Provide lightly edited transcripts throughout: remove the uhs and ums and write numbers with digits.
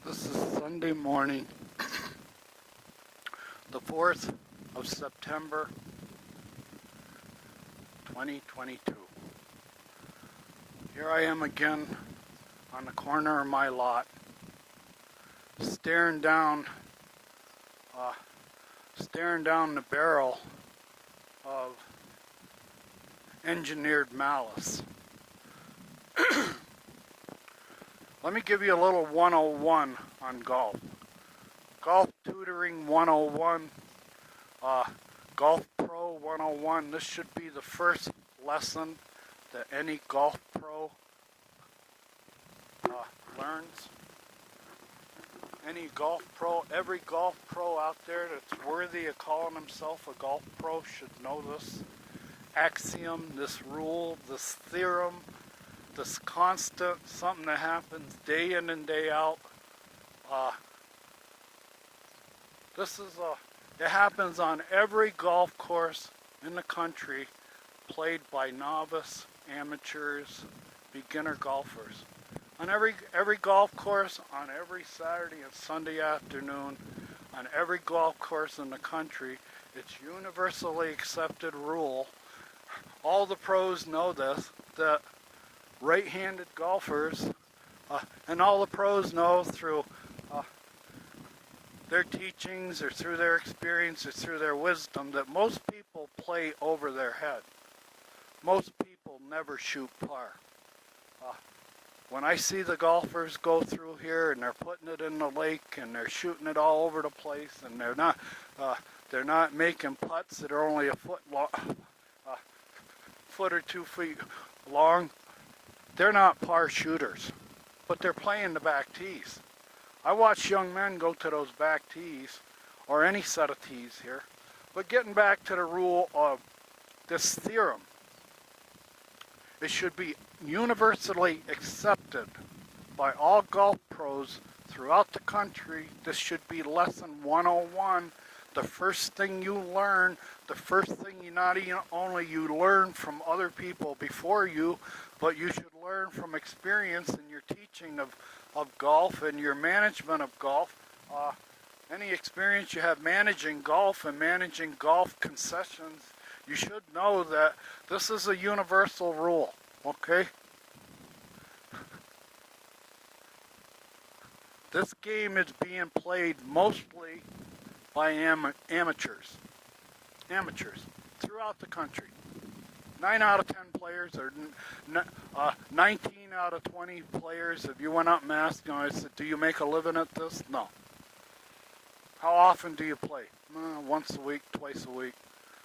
This is Sunday morning, the 4th of September, 2022. Here I am again on the corner of my lot, staring down the barrel of engineered malice. Let me give you a little 101 on golf. Golf tutoring 101, Golf Pro 101. This should be the first lesson that any golf pro learns. Any golf pro, every golf pro out there that's worthy of calling himself a golf pro should know this axiom, this rule, this theorem, this constant, something that happens day in and day out. It happens on every golf course in the country, played by novice, amateurs, beginner golfers. On every golf course, on every Saturday and Sunday afternoon, on every golf course in the country, it's universally accepted rule. All the pros know this, that right-handed golfers, and all the pros know through their teachings or through their experience or through their wisdom, that most people play over their head. Most people never shoot par. When I see the golfers go through here and they're putting it in the lake and they're shooting it all over the place, and they're not making putts that are only a foot or 2 feet long, they're not par shooters, but they're playing the back tees. I watch young men go to those back tees, or any set of tees here. But getting back to the rule of this theorem, it should be universally accepted by all golf pros throughout the country. This should be lesson 101. The first thing you learn, the first thing you not only you learn from other people before you, but you should learn from experience in your teaching of golf and your management of golf. Any experience you have managing golf and managing golf concessions, you should know that this is a universal rule, okay? This game is being played mostly by amateurs throughout the country. 9 out of 10 players, or 19 out of 20 players, if you went up and asked, I said, do you make a living at this? No. How often do you play? Once a week, twice a week.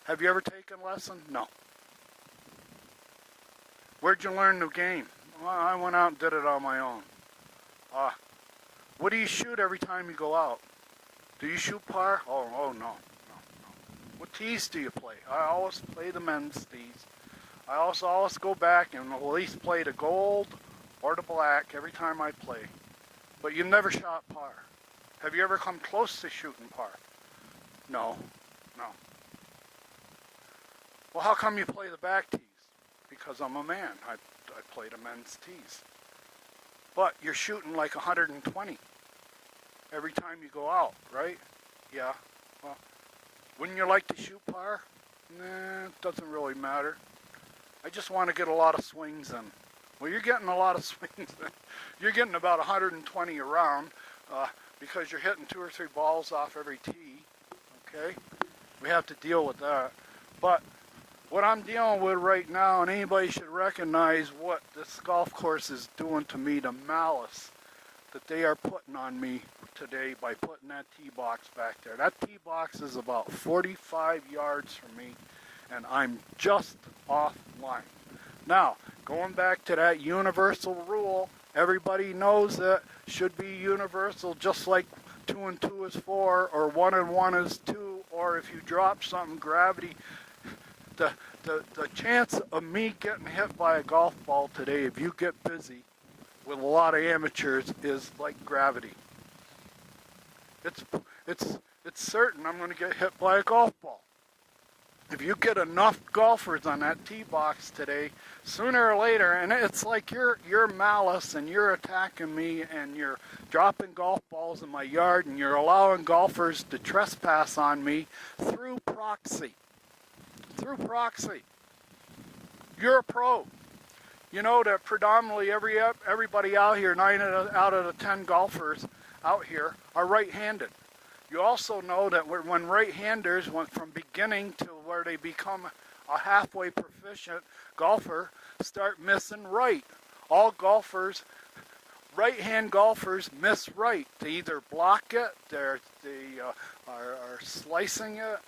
Have you ever taken a lesson? No. Where'd you learn the game? Well, I went out and did it on my own. What do you shoot every time you go out? Do you shoot par? Oh no. What tees do you play? I always play the men's tees. I also always go back and at least play the gold or the black every time I play. But you never shot par. Have you ever come close to shooting par? No. Well, how come you play the back tees? Because I'm a man. I play the men's tees. But you're shooting like 120 every time you go out, right? Yeah. Well, wouldn't you like to shoot par? Nah, it doesn't really matter. I just want to get a lot of swings in. Well, you're getting a lot of swings in. You're getting about 120 around because you're hitting 2 or 3 balls off every tee, okay? We have to deal with that. But what I'm dealing with right now, and anybody should recognize what this golf course is doing to me, the malice that they are putting on me today by putting that tee box back there. That tee box is about 45 yards from me, and I'm just offline. Now, going back to that universal rule, everybody knows that should be universal, just like 2 and 2 is 4, or 1 and 1 is 2, or if you drop something, gravity. The chance of me getting hit by a golf ball today, if you get busy with a lot of amateurs, is like gravity. It's certain I'm going to get hit by a golf ball. if you get enough golfers on that tee box today, sooner or later, and it's like you're malice and you're attacking me and you're dropping golf balls in my yard and you're allowing golfers to trespass on me through proxy. Through proxy. You're a pro. You know that predominantly everybody out here, 9 out of the 10 golfers out here are right-handed. You also know that when right-handers went from beginning to where they become a halfway proficient golfer, start missing right. All golfers, right-hand golfers miss right. They either block it, they are slicing it,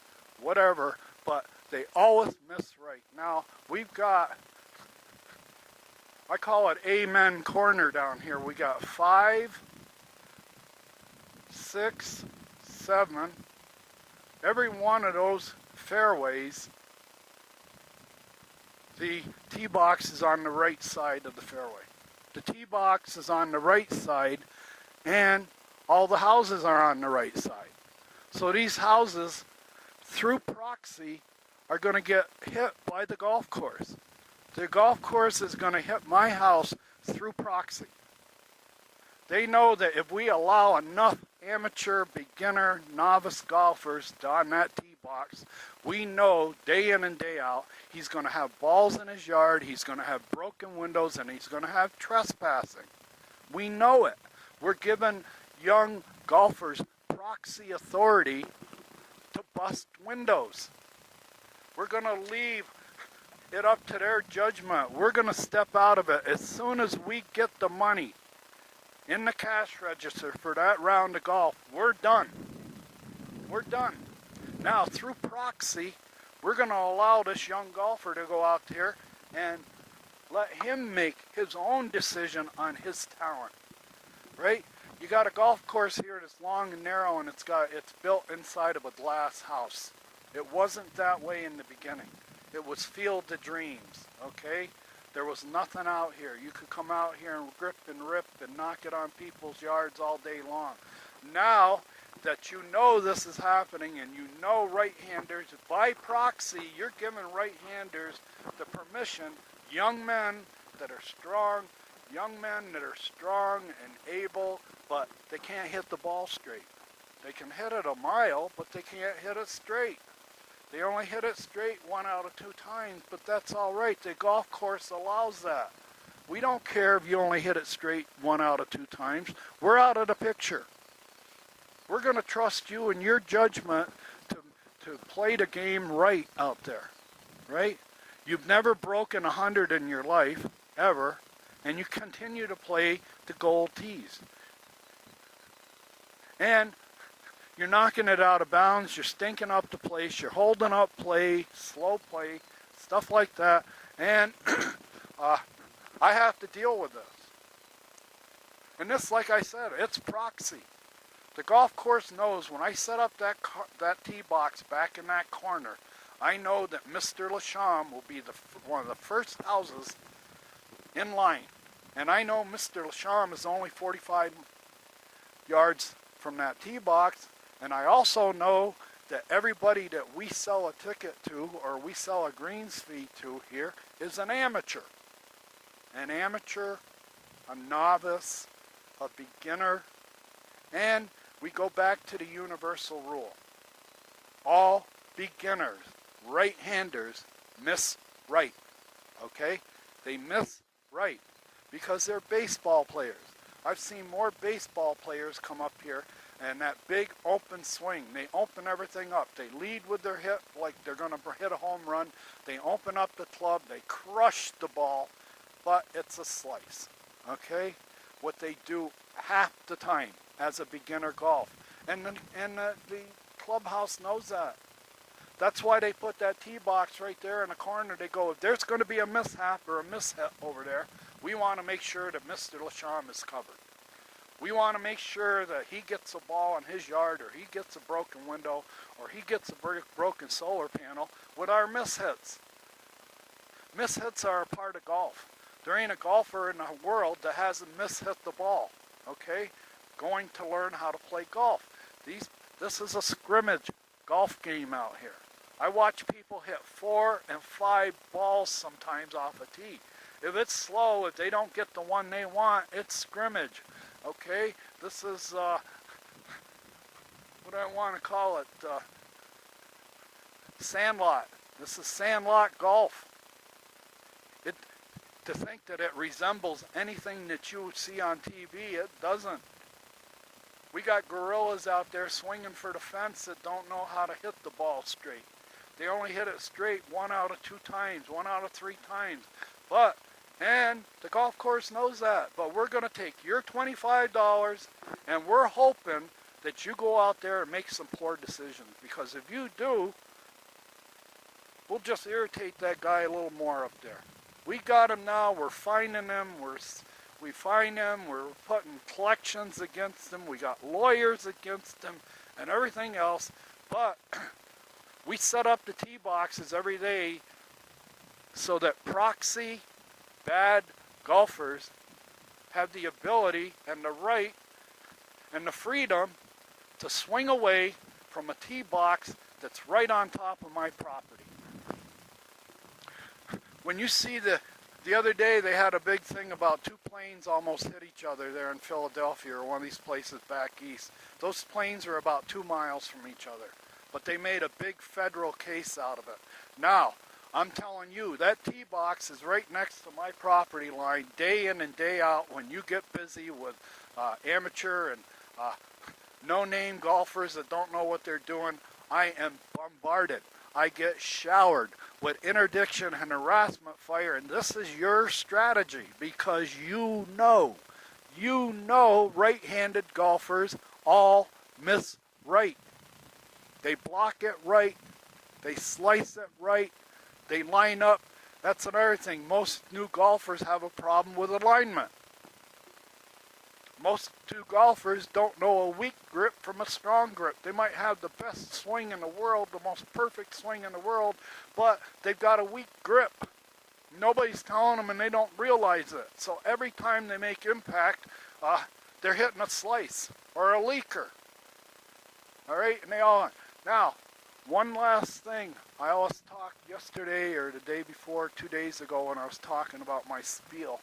whatever, but they always miss right. Now, we've got, I call it Amen Corner down here. We got 5, 6, 7. Every one of those fairways, the tee box is on the right side of the fairway. The tee box is on the right side, and all the houses are on the right side. So these houses, through proxy, are going to get hit by the golf course. The golf course is going to hit my house through proxy. They know that if we allow enough amateur, beginner, novice golfers on that tee box, we know day in and day out he's going to have balls in his yard, he's going to have broken windows, and he's going to have trespassing. We know it. We're giving young golfers proxy authority to bust windows. We're going to leave it up to their judgment. We're going to step out of it as soon as we get the money in the cash register for that round of golf. We're done. We're done. Now, through proxy, we're going to allow this young golfer to go out there and let him make his own decision on his talent, right? You got a golf course here that's long and narrow, and it's built inside of a glass house. It wasn't that way in the beginning. It was field of dreams, okay? There was nothing out here. You could come out here and grip and rip and knock it on people's yards all day long. Now that you know this is happening and you know right-handers, by proxy, you're giving right-handers the permission, young men that are strong and able, but they can't hit the ball straight. They can hit it a mile, but they can't hit it straight. They only hit it straight 1 out of 2 times, but that's all right. The golf course allows that. We don't care if you only hit it straight 1 out of 2 times. We're out of the picture. We're going to trust you and your judgment to play the game right out there, right? You've never broken 100 in your life, ever, and you continue to play the gold tees. And you're knocking it out of bounds, you're stinking up the place, you're holding up play, slow play, stuff like that, and I have to deal with this. And this, like I said, it's proxy. The golf course knows when I set up that tee box back in that corner, I know that Mr. Lasham will be one of the first houses in line. And I know Mr. Lasham is only 45 yards from that tee box. And I also know that everybody that we sell a ticket to or we sell a greens fee to here is an amateur. An amateur, a novice, a beginner, and we go back to the universal rule. All beginners, right-handers, miss right, okay? They miss right because they're baseball players. I've seen more baseball players come up here and that big open swing, they open everything up. They lead with their hip like they're going to hit a home run. They open up the club, they crush the ball, but it's a slice, okay? What they do half the time as a beginner golf. And the clubhouse knows that. That's why they put that tee box right there in the corner. They go, if there's going to be a mishap or a mishap over there, we want to make sure that Mr. Lasham is covered. We want to make sure that he gets a ball in his yard, or he gets a broken window, or he gets a broken solar panel with our mishits. Mishits are a part of golf. There ain't a golfer in the world that hasn't mishit the ball, okay? Going to learn how to play golf. This is a scrimmage golf game out here, I watch people hit 4 and 5 balls sometimes off a tee. If it's slow, if they don't get the one they want, it's scrimmage. Okay? This is, what do I want to call it? Sandlot. This is sandlot golf. It, to think that it resembles anything that you see on TV, it doesn't. We got gorillas out there swinging for the fence that don't know how to hit the ball straight. They only hit it straight 1 out of 2 times, 1 out of 3 times. And the golf course knows that. But we're going to take your $25 and we're hoping that you go out there and make some poor decisions. Because if you do, we'll just irritate that guy a little more up there. We got him now. We're finding him. We find him. We're putting collections against him. We got lawyers against him and everything else. But we set up the tee boxes every day so that proxy bad golfers have the ability and the right and the freedom to swing away from a tee box that's right on top of my property. When you see the other day they had a big thing about 2 planes almost hit each other there in Philadelphia or one of these places back east. Those planes are about 2 miles from each other, but they made a big federal case out of it. Now, I'm telling you, that tee box is right next to my property line day in and day out when you get busy with amateur and no-name golfers that don't know what they're doing. I am bombarded. I get showered with interdiction and harassment fire, and this is your strategy because you know right-handed golfers all miss right. They block it right, they slice it right, they line up. That's another thing. Most new golfers have a problem with alignment. Most new golfers don't know a weak grip from a strong grip. They might have the best swing in the world, the most perfect swing in the world, but they've got a weak grip. Nobody's telling them and they don't realize it. So every time they make impact, they're hitting a slice or a leaker. All right, and they all... Now, one last thing. I always talked yesterday or the day before, 2 days ago, when I was talking about my spiel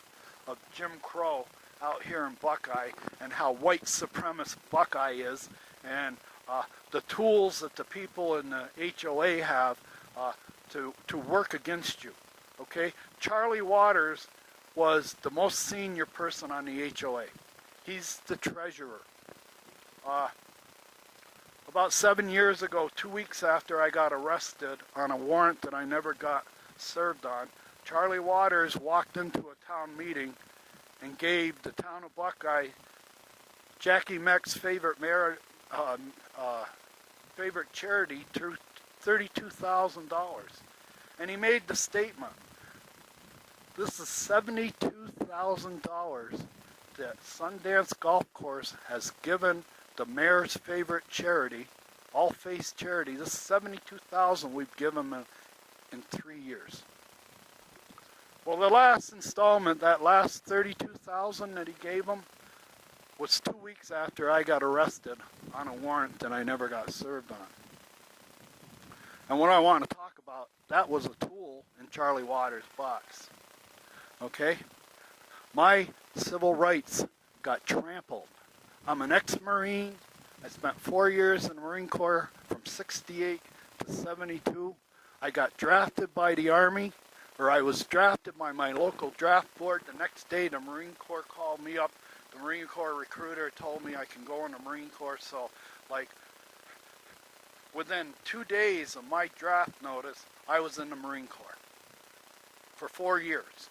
of Jim Crow out here in Buckeye and how white supremacist Buckeye is and the tools that the people in the HOA have to work against you. Okay? Charlie Waters was the most senior person on the HOA. He's the treasurer. About 7 years ago, 2 weeks after I got arrested on a warrant that I never got served on, Charlie Waters walked into a town meeting and gave the town of Buckeye, Jackie Meck's favorite favorite charity, $32,000. And he made the statement, this is $72,000 that Sundance Golf Course has given the mayor's favorite charity, All Faith Charity. This is $72,000 we've given them in 3 years. Well, the last installment, that last $32,000 that he gave them, was 2 weeks after I got arrested on a warrant that I never got served on. And what I want to talk about, that was a tool in Charlie Waters' box. Okay? My civil rights got trampled. I'm an ex-Marine. I spent 4 years in the Marine Corps from 68 to 72. I got drafted by the Army, or I was drafted by my local draft board. The next day, the Marine Corps called me up. The Marine Corps recruiter told me I can go in the Marine Corps. So, like, within 2 days of my draft notice, I was in the Marine Corps for 4 years.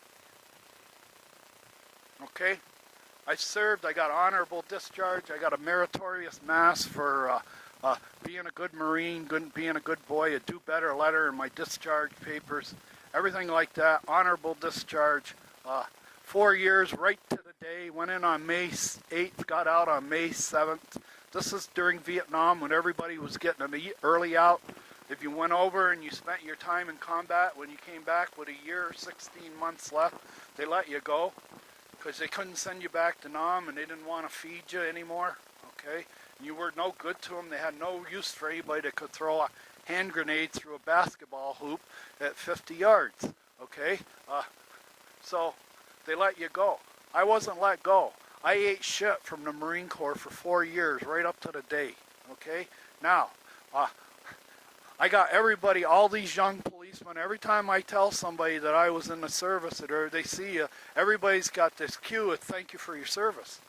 Okay? I served, I got honorable discharge, I got a meritorious mass for being a good Marine, being a good boy, a do better letter in my discharge papers, everything like that, honorable discharge, 4 years right to the day, went in on May 8th, got out on May 7th. This is during Vietnam when everybody was getting an early out. If you went over and you spent your time in combat, when you came back with a year or 16 months left, they let you go. Because they couldn't send you back to Nam and they didn't want to feed you anymore, okay? And you were no good to them. They had no use for anybody that could throw hand grenade through a basketball hoop at 50 yards, okay? So they let you go. I wasn't let go. I ate shit from the Marine Corps for 4 years, right up to the day, okay? Now, I got everybody, all these young policemen, every time I tell somebody that I was in the service or they see you, everybody's got this cue of thank you for your service.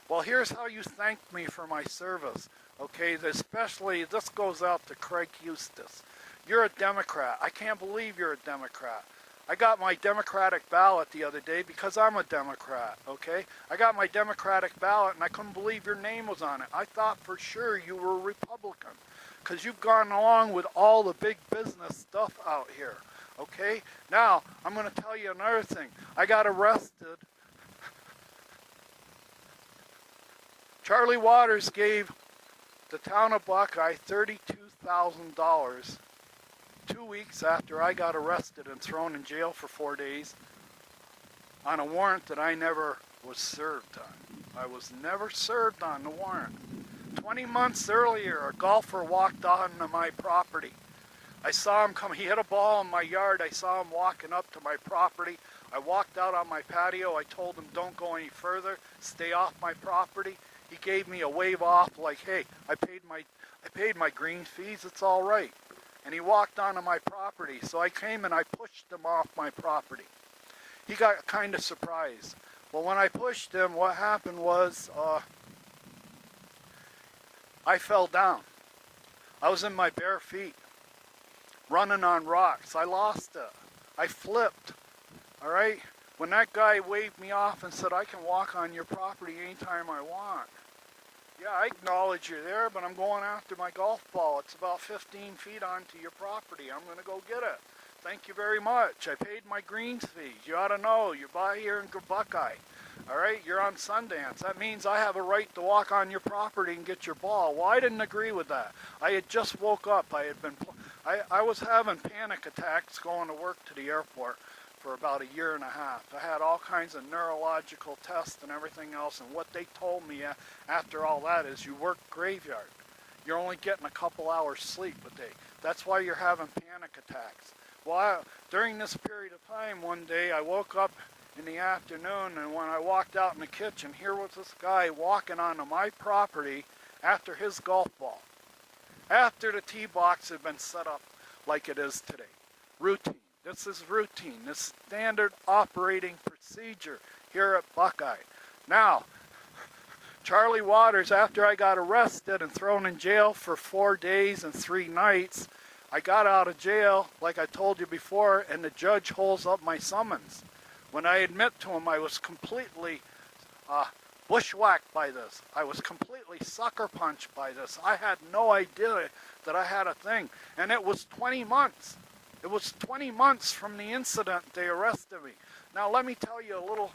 Well, here's how you thank me for my service, okay? Especially, this goes out to Craig Eustace. You're a Democrat. I can't believe you're a Democrat. I got my Democratic ballot the other day because I'm a Democrat, okay? I got my Democratic ballot and I couldn't believe your name was on it. I thought for sure you were a Republican because you've gone along with all the big business stuff out here, okay? Now, I'm going to tell you another thing. I got arrested. Charlie Waters gave the town of Buckeye $32,000 2 weeks after I got arrested and thrown in jail for 4 days on a warrant that I never was served on. I was never served on the warrant. 20 months earlier, a golfer walked onto my property. I saw him come, he hit a ball in my yard. I saw him walking up to my property. I walked out on my patio. I told him, don't go any further, stay off my property. He gave me a wave off like, hey, I paid my green fees, it's all right. And he walked onto my property, so I came and I pushed him off my property. He got kind of surprised. Well, when I pushed him, what happened was I fell down. I was in my bare feet, running on rocks. I lost it. I flipped, all right? When that guy waved me off and said, I can walk on your property anytime I want. Yeah, I acknowledge you're there, but I'm going after my golf ball. It's about 15 feet onto your property. I'm going to go get it. Thank you very much. I paid my greens fees. You ought to know. You buy here in Buckeye. All right, you're on Sundance. That means I have a right to walk on your property and get your ball. Well, I didn't agree with that. I had just woke up. I was having panic attacks going to work to the airport for about a year and a half. I had all kinds of neurological tests and everything else, and what they told me after all that is you work graveyard. You're only getting a couple hours sleep a day. That's why you're having panic attacks. Well, during this period of time, one day I woke up in the afternoon, and when I walked out in the kitchen, here was this guy walking onto my property after his golf ball. After the tee box had been set up like it is today. Routine. This is routine. This is standard operating procedure here at Buckeye. Now, Charlie Waters, after I got arrested and thrown in jail for 4 days and 3 nights, I got out of jail, like I told you before, and the judge holds up my summons. When I admit to him, I was completely bushwhacked by this. I was completely sucker punched by this. I had no idea that I had a thing. And it was 20 months. It was 20 months from the incident they arrested me. Now let me tell you a little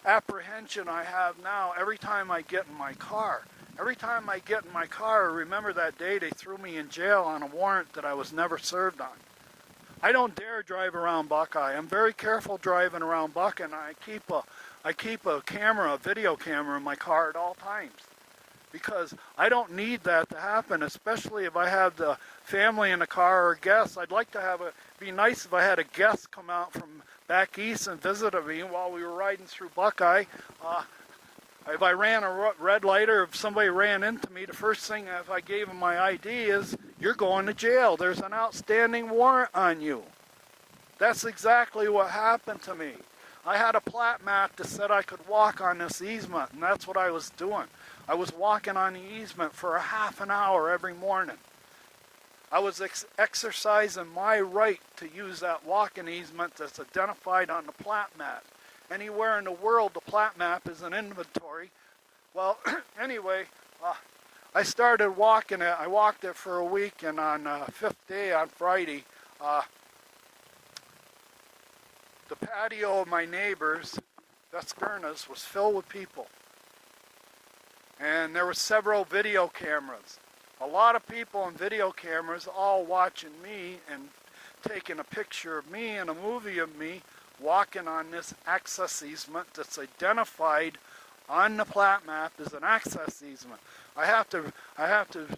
apprehension I have now every time I get in my car. Every time I get in my car, I remember that day they threw me in jail on a warrant that I was never served on. I don't dare drive around Buckeye. I'm very careful driving around Buckeye, and I keep a camera, a video camera in my car at all times. Because I don't need that to happen, especially if I have the family in the car or guests. I'd like to have be nice if I had a guest come out from back east and visit me while we were riding through Buckeye. If I ran a red light or if somebody ran into me, the first thing if I gave them my ID is, you're going to jail. There's an outstanding warrant on you. That's exactly what happened to me. I had a plat map that said I could walk on this easement, and that's what I was doing. I was walking on the easement for a half an hour every morning. I was exercising my right to use that walking easement that's identified on the plat map. Anywhere in the world, the plat map is an inventory. Well, anyway, I started walking it. I walked it for a week, and on the 5th day, on Friday, the patio of my neighbors, Vesperna's, was filled with people. And there were several video cameras. A lot of people on video cameras all watching me and taking a picture of me and a movie of me walking on this access easement that's identified on the plat map is an access easement. I have to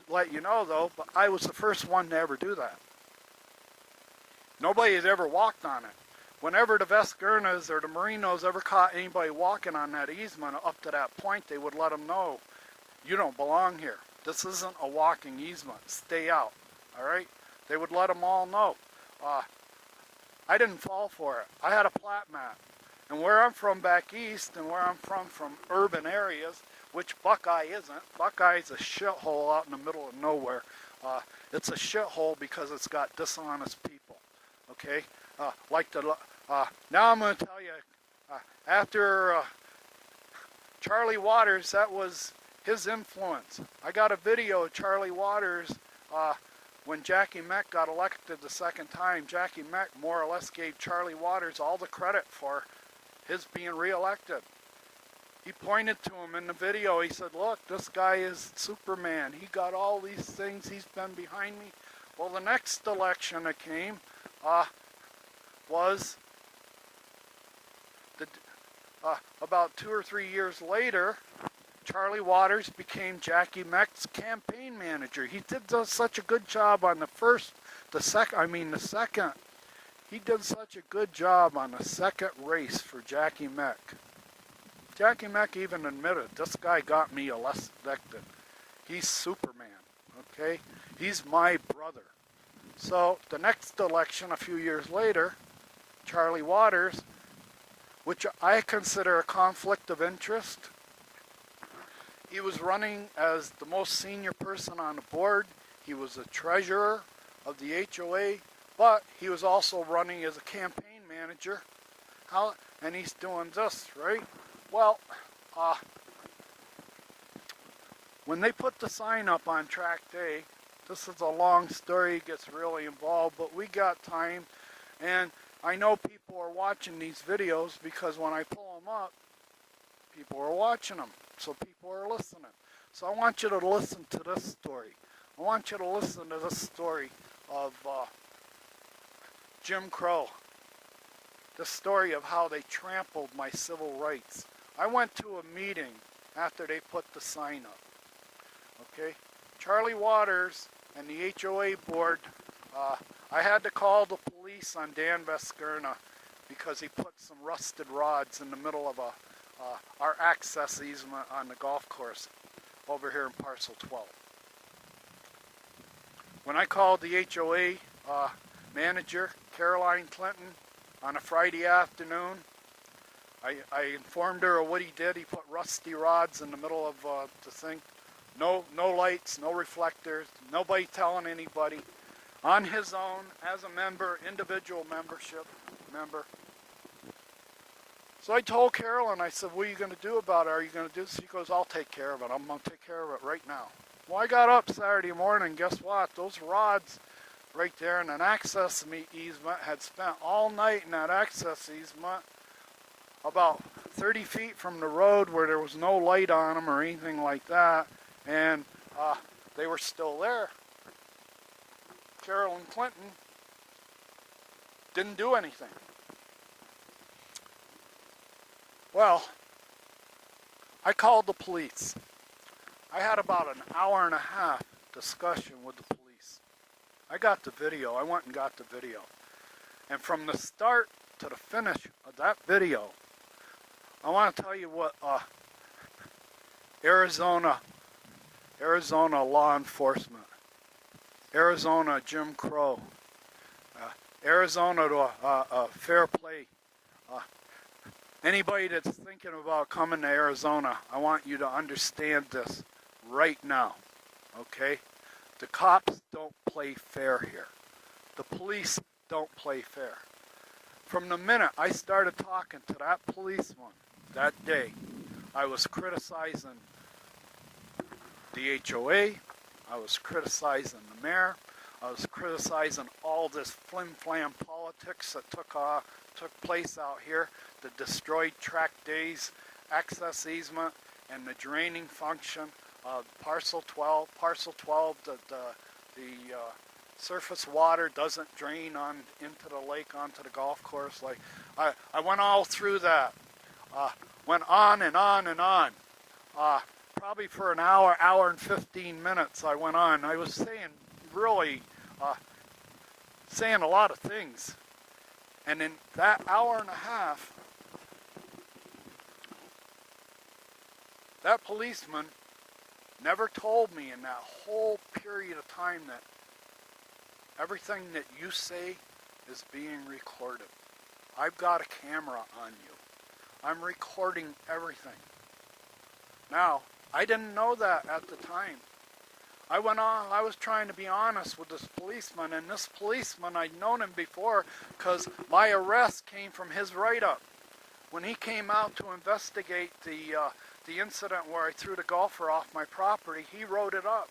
let you know though, but I was the first one to ever do that. Nobody has ever walked on it. Whenever the Veskernas or the Marinos ever caught anybody walking on that easement up to that point, they would let them know, you don't belong here. This isn't a walking easement. Stay out. All right? They would let them all know. I didn't fall for it. I had a plat map. And where I'm from back east and where I'm from urban areas, which Buckeye isn't. Buckeye's a shithole out in the middle of nowhere. It's a shithole because it's got dishonest people. Okay? Now I'm going to tell you, after Charlie Waters, that was his influence. I got a video of Charlie Waters when Jackie Meck got elected the second time. Jackie Meck more or less gave Charlie Waters all the credit for his being reelected. He pointed to him in the video. He said, look, this guy is Superman. He got all these things. He's been behind me. Well, the next election that came was about 2 or 3 years later. Charlie Waters became Jackie Meck's campaign manager. He did such a good job on the second. He did such a good job on the second race for Jackie Meck. Jackie Meck even admitted, this guy got me elected. He's Superman, okay? He's my brother. So the next election, a few years later, Charlie Waters, which I consider a conflict of interest, he was running as the most senior person on the board. He was the treasurer of the HOA, but he was also running as a campaign manager. And he's doing this, right? Well, when they put the sign up on track day, this is a long story, it gets really involved, but we got time, and I know people are watching these videos because when I pull them up, people are watching them, so people are listening. So I want you to listen to this story. I want you to listen to this story of Jim Crow. The story of how they trampled my civil rights. I went to a meeting after they put the sign up. Okay? Charlie Waters and the HOA board, I had to call the police on Dan Veskerna because he put some rusted rods in the middle of our access easement on the golf course over here in parcel 12. When I called the HOA manager, Caroline Clinton, on a Friday afternoon, I informed her of what he did. He put rusty rods in the middle of the thing. No lights, no reflectors, nobody telling anybody. On his own, as a member, individual member. So I told Carolyn, I said, what are you going to do about it? Are you going to do this? She goes, I'll take care of it. I'm going to take care of it right now. Well, I got up Saturday morning, guess what? Those rods right there in an access easement had spent all night in that access easement about 30 feet from the road where there was no light on them or anything like that, and they were still there. Carolyn Clinton didn't do anything. Well, I called the police. I had about an hour and a half discussion with the police. I got the video. I went and got the video. And from the start to the finish of that video, I want to tell you what Arizona law enforcement, Arizona Jim Crow, Arizona fair play. Anybody that's thinking about coming to Arizona, I want you to understand this right now, okay? The cops don't play fair here. The police don't play fair. From the minute I started talking to that policeman that day, I was criticizing the HOA, I was criticizing the mayor, I was criticizing all this flim-flam politics that took place out here, the destroyed track days, access easement, and the draining function of parcel 12. Parcel 12, the surface water doesn't drain into the lake, onto the golf course. Like I went all through that. went on and on and on. Probably for an hour, hour and 15 minutes I went on. I was saying really, saying a lot of things. And in that hour and a half, that policeman never told me in that whole period of time that everything that you say is being recorded. I've got a camera on you. I'm recording everything. Now, I didn't know that at the time. I was trying to be honest with this policeman, and this policeman, I'd known him before because my arrest came from his write-up. When he came out to investigate the incident where I threw the golfer off my property, he wrote it up.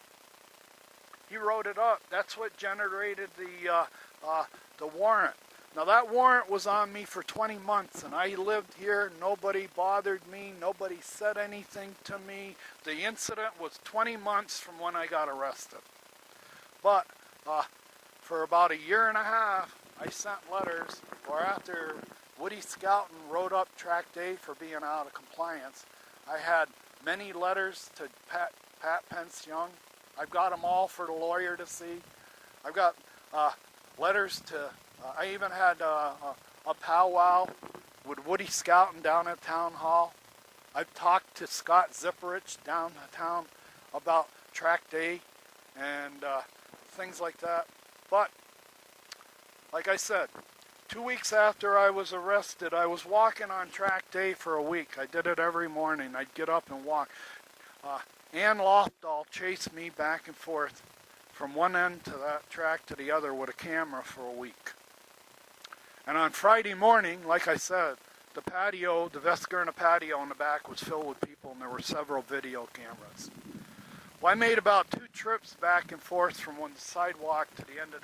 He wrote it up. That's what generated the warrant. Now that warrant was on me for 20 months, and I lived here. Nobody bothered me. Nobody said anything to me. The incident was 20 months from when I got arrested. But for about a year and a half, I sent letters, or after Woody Skelton wrote up Track Day for being out of compliance, I had many letters to Pat Pence Young. I've got them all for the lawyer to see. I've got letters to, I even had a powwow with Woody Skelton down at Town Hall. I've talked to Scott Zipperich downtown about Track Day and things like that. But, like I said, 2 weeks after I was arrested, I was walking on Track Day for a week. I did it every morning. I'd get up and walk. Ann Lofdahl chased me back and forth from one end to that track to the other with a camera for a week. And on Friday morning, like I said, the patio, the Veskerna patio in the back was filled with people, and there were several video cameras. Well, I made about 2 trips back and forth from one sidewalk to the end of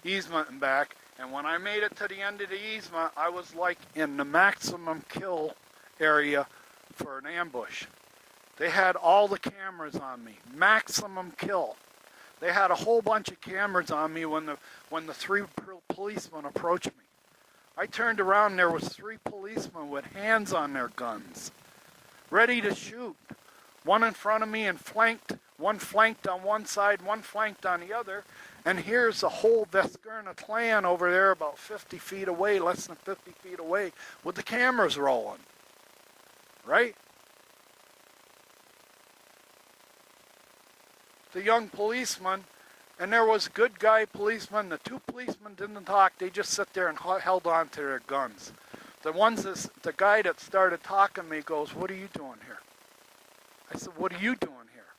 the easement and back, and when I made it to the end of the easement, I was like in the maximum kill area for an ambush. They had all the cameras on me, maximum kill. They had a whole bunch of cameras on me when the 3 policemen approached me. I turned around and there was 3 policemen with hands on their guns, ready to shoot. One in front of me and flanked, one flanked on one side, one flanked on the other. And here's the whole Veskerna clan over there about 50 feet away, less than 50 feet away, with the cameras rolling. Right? The young policeman, and there was good guy policemen. The 2 policemen didn't talk. They just sit there and held on to their guns. The guy that started talking to me goes, "What are you doing here?" I said, "What are you doing here?"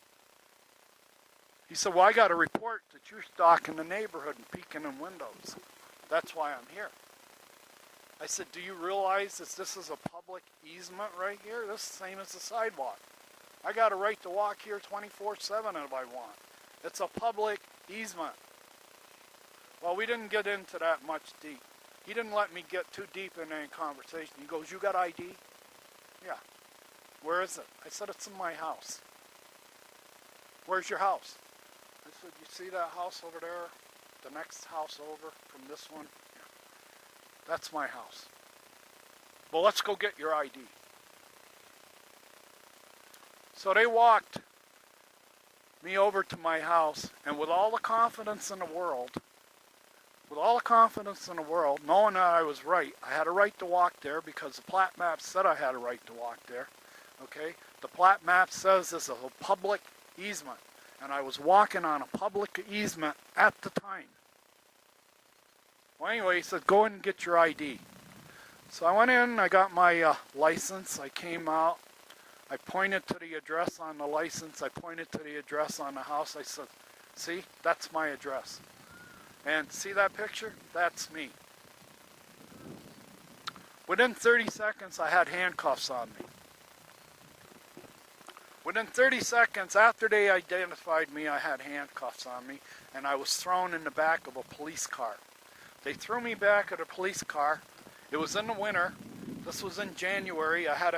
He said, "Well, I got a report that you're stalking the neighborhood and peeking in windows. That's why I'm here." I said, "Do you realize that this is a public easement right here? This is the same as the sidewalk. I got a right to walk here 24/7 if I want. It's a public easement." Well, we didn't get into that much deep. He didn't let me get too deep in any conversation. He goes, "You got ID?" "Yeah." "Where is it?" I said, "It's in my house." "Where's your house?" I said, "You see that house over there? The next house over from this one?" "Yeah." "That's my house." "Well, let's go get your ID." So they walked me over to my house, and with all the confidence in the world, knowing that I was right, I had a right to walk there because the plat map said I had a right to walk there. Okay? The plat map says this is a public easement, and I was walking on a public easement at the time. Well, anyway, he said, "Go in and get your ID." So I went in, I got my license, I came out, I pointed to the address on the license, I pointed to the address on the house, I said, "See, that's my address. And see that picture? That's me." Within 30 seconds, I had handcuffs on me. Within 30 seconds, after they identified me, I had handcuffs on me, and I was thrown in the back of a police car. They threw me back at a police car. It was in the winter. This was in January. I had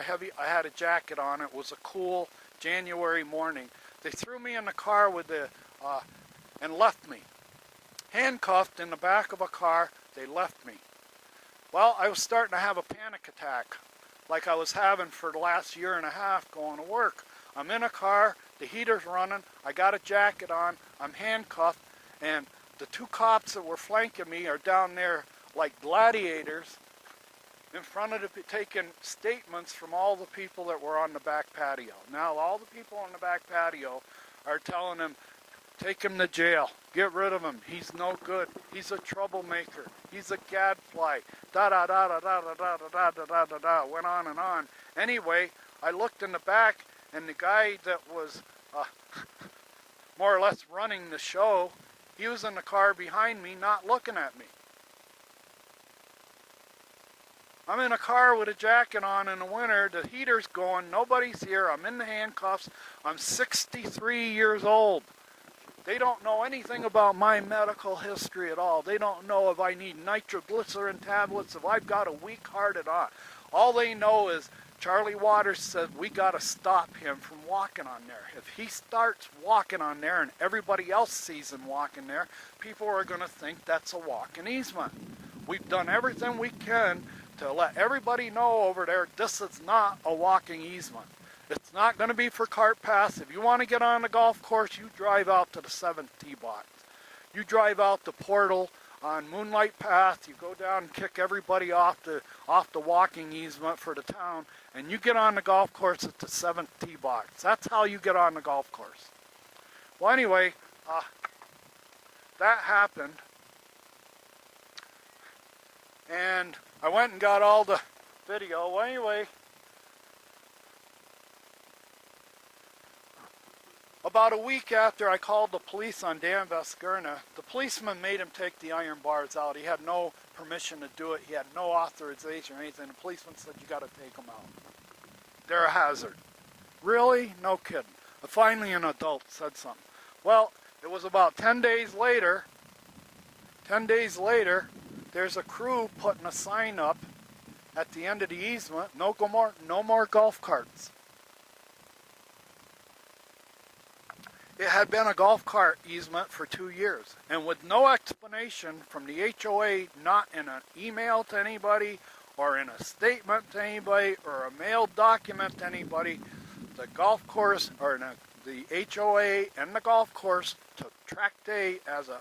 a jacket on. It was a cool January morning. They threw me in the car and left me. Handcuffed in the back of a car, they left me. Well, I was starting to have a panic attack. like I was having for the last year and a half going to work. I'm in a car, the heater's running, I got a jacket on, I'm handcuffed, and the two cops that were flanking me are down there like gladiators in front of taking statements from all the people that were on the back patio. Now all the people on the back patio are telling him, take him to jail, get rid of him, he's no good, he's a troublemaker, he's a gadfly, da-da-da-da-da-da-da-da-da-da-da, went on and on. Anyway, I looked in the back, and the guy that was more or less running the show, he was in the car behind me, not looking at me. I'm in a car with a jacket on in the winter, the heater's going, nobody's here, I'm in the handcuffs, I'm 63 years old. They don't know anything about my medical history at all. They don't know if I need nitroglycerin tablets, if I've got a weak heart at all. All they know is Charlie Waters said we got to stop him from walking on there. If he starts walking on there and everybody else sees him walking there, people are going to think that's a walking easement. We've done everything we can to let everybody know over there this is not a walking easement. It's not going to be for cart paths. If you want to get on the golf course, you drive out to the 7th tee box. You drive out the portal on Moonlight Path. You go down and kick everybody off the walking easement for the town, and you get on the golf course at the 7th tee box. That's how you get on the golf course. Well, anyway, that happened, and I went and got all the video. Well, anyway, about a week after I called the police on Dan Veskerna, the policeman made him take the iron bars out. He had no permission to do it. He had no authorization or anything. The policeman said, you got to take them out. They're a hazard. Really? No kidding. Finally, an adult said something. Well, it was about 10 days later. 10 days later, there's a crew putting a sign up at the end of the easement, no more golf carts. It had been a golf cart easement for 2 years, and with no explanation from the HOA, not in an email to anybody, or in a statement to anybody, or a mailed document to anybody, the golf course, or the HOA and the golf course took track day as a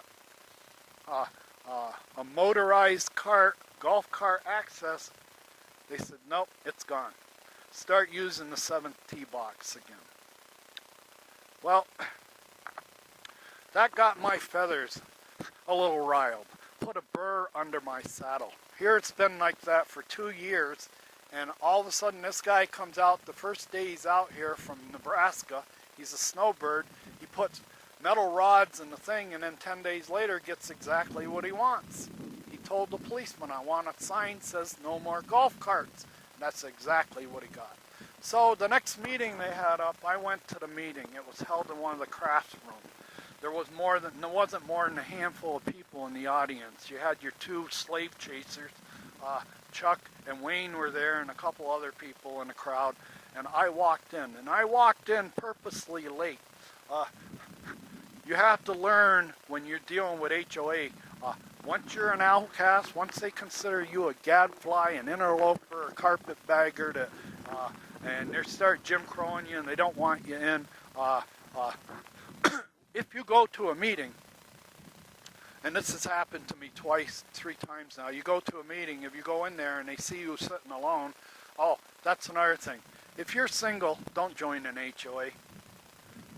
motorized cart, golf cart access. They said, nope, it's gone. Start using the 7th tee box again. Well, that got my feathers a little riled. Put a burr under my saddle. Here it's been like that for 2 years, and all of a sudden this guy comes out the first day he's out here from Nebraska. He's a snowbird. He puts metal rods in the thing, and then 10 days later gets exactly what he wants. He told the policeman, I want a sign that says no more golf carts. And that's exactly what he got. So the next meeting they had up, I went to the meeting. It was held in one of the crafts rooms. There wasn't more than a handful of people in the audience. You had your two slave chasers, Chuck and Wayne were there, and a couple other people in the crowd. And I walked in, purposely late. You have to learn when you're dealing with HOA. Once you're an outcast, once they consider you a gadfly, an interloper, a carpetbagger, and they start Jim Crowing you and they don't want you in, if you go to a meeting, and this has happened to me twice, 3 times now, you go to a meeting, if you go in there and they see you sitting alone, oh, that's another thing. If you're single, don't join an HOA.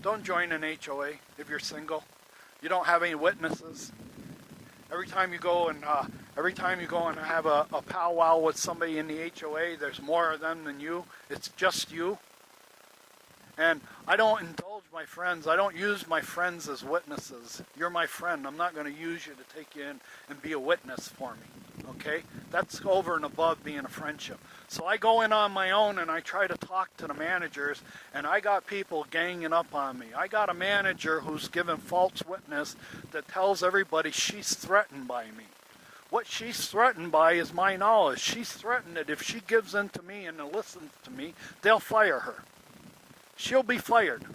Don't join an HOA if you're single. You don't have any witnesses. Every time you go and have a powwow with somebody in the HOA, there's more of them than you. It's just you. And I don't indulge my friends. I don't use my friends as witnesses. You're my friend. I'm not going to use you to take you in and be a witness for me. Okay? That's over and above being a friendship. So I go in on my own and I try to talk to the managers, and I got people ganging up on me. I got a manager who's given false witness that tells everybody she's threatened by me. What she's threatened by is my knowledge. She's threatened that if she gives in to me and listens to me, they'll fire her. She'll be fired.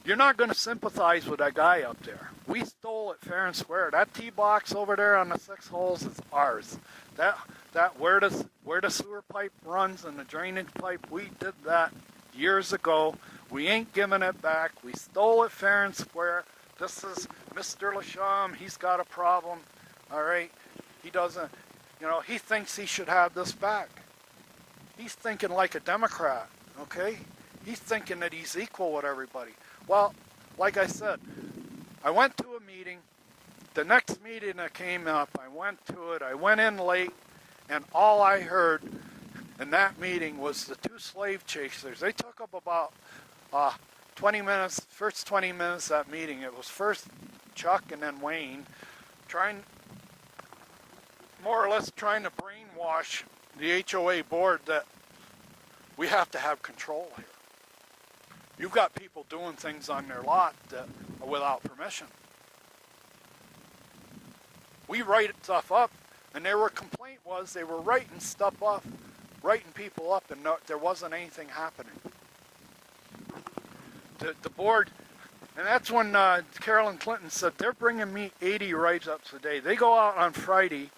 You're not going to sympathize with that guy up there. We stole it fair and square. That tee box over there on the 6 holes is ours. Where does where the sewer pipe runs and the drainage pipe, we did that years ago. We ain't giving it back. We stole it fair and square. This is Mr. Lasham. He's got a problem. All right. He doesn't, he thinks he should have this back. He's thinking like a Democrat. Okay. He's thinking that he's equal with everybody. Well, like I said, I went to a meeting. The next meeting that came up, I went to it. I went in late, and all I heard in that meeting was the two slave chasers. They took up about 20 minutes, first 20 minutes of that meeting. It was first Chuck and then Wayne, more or less trying to brainwash the HOA board that we have to have control here. You've got people doing things on their lot that are without permission. We write stuff up, and their complaint was they were writing stuff up, writing people up, and there wasn't anything happening. The board, and that's when Carolyn Clinton said, they're bringing me 80 write-ups a day. They go out on Friday,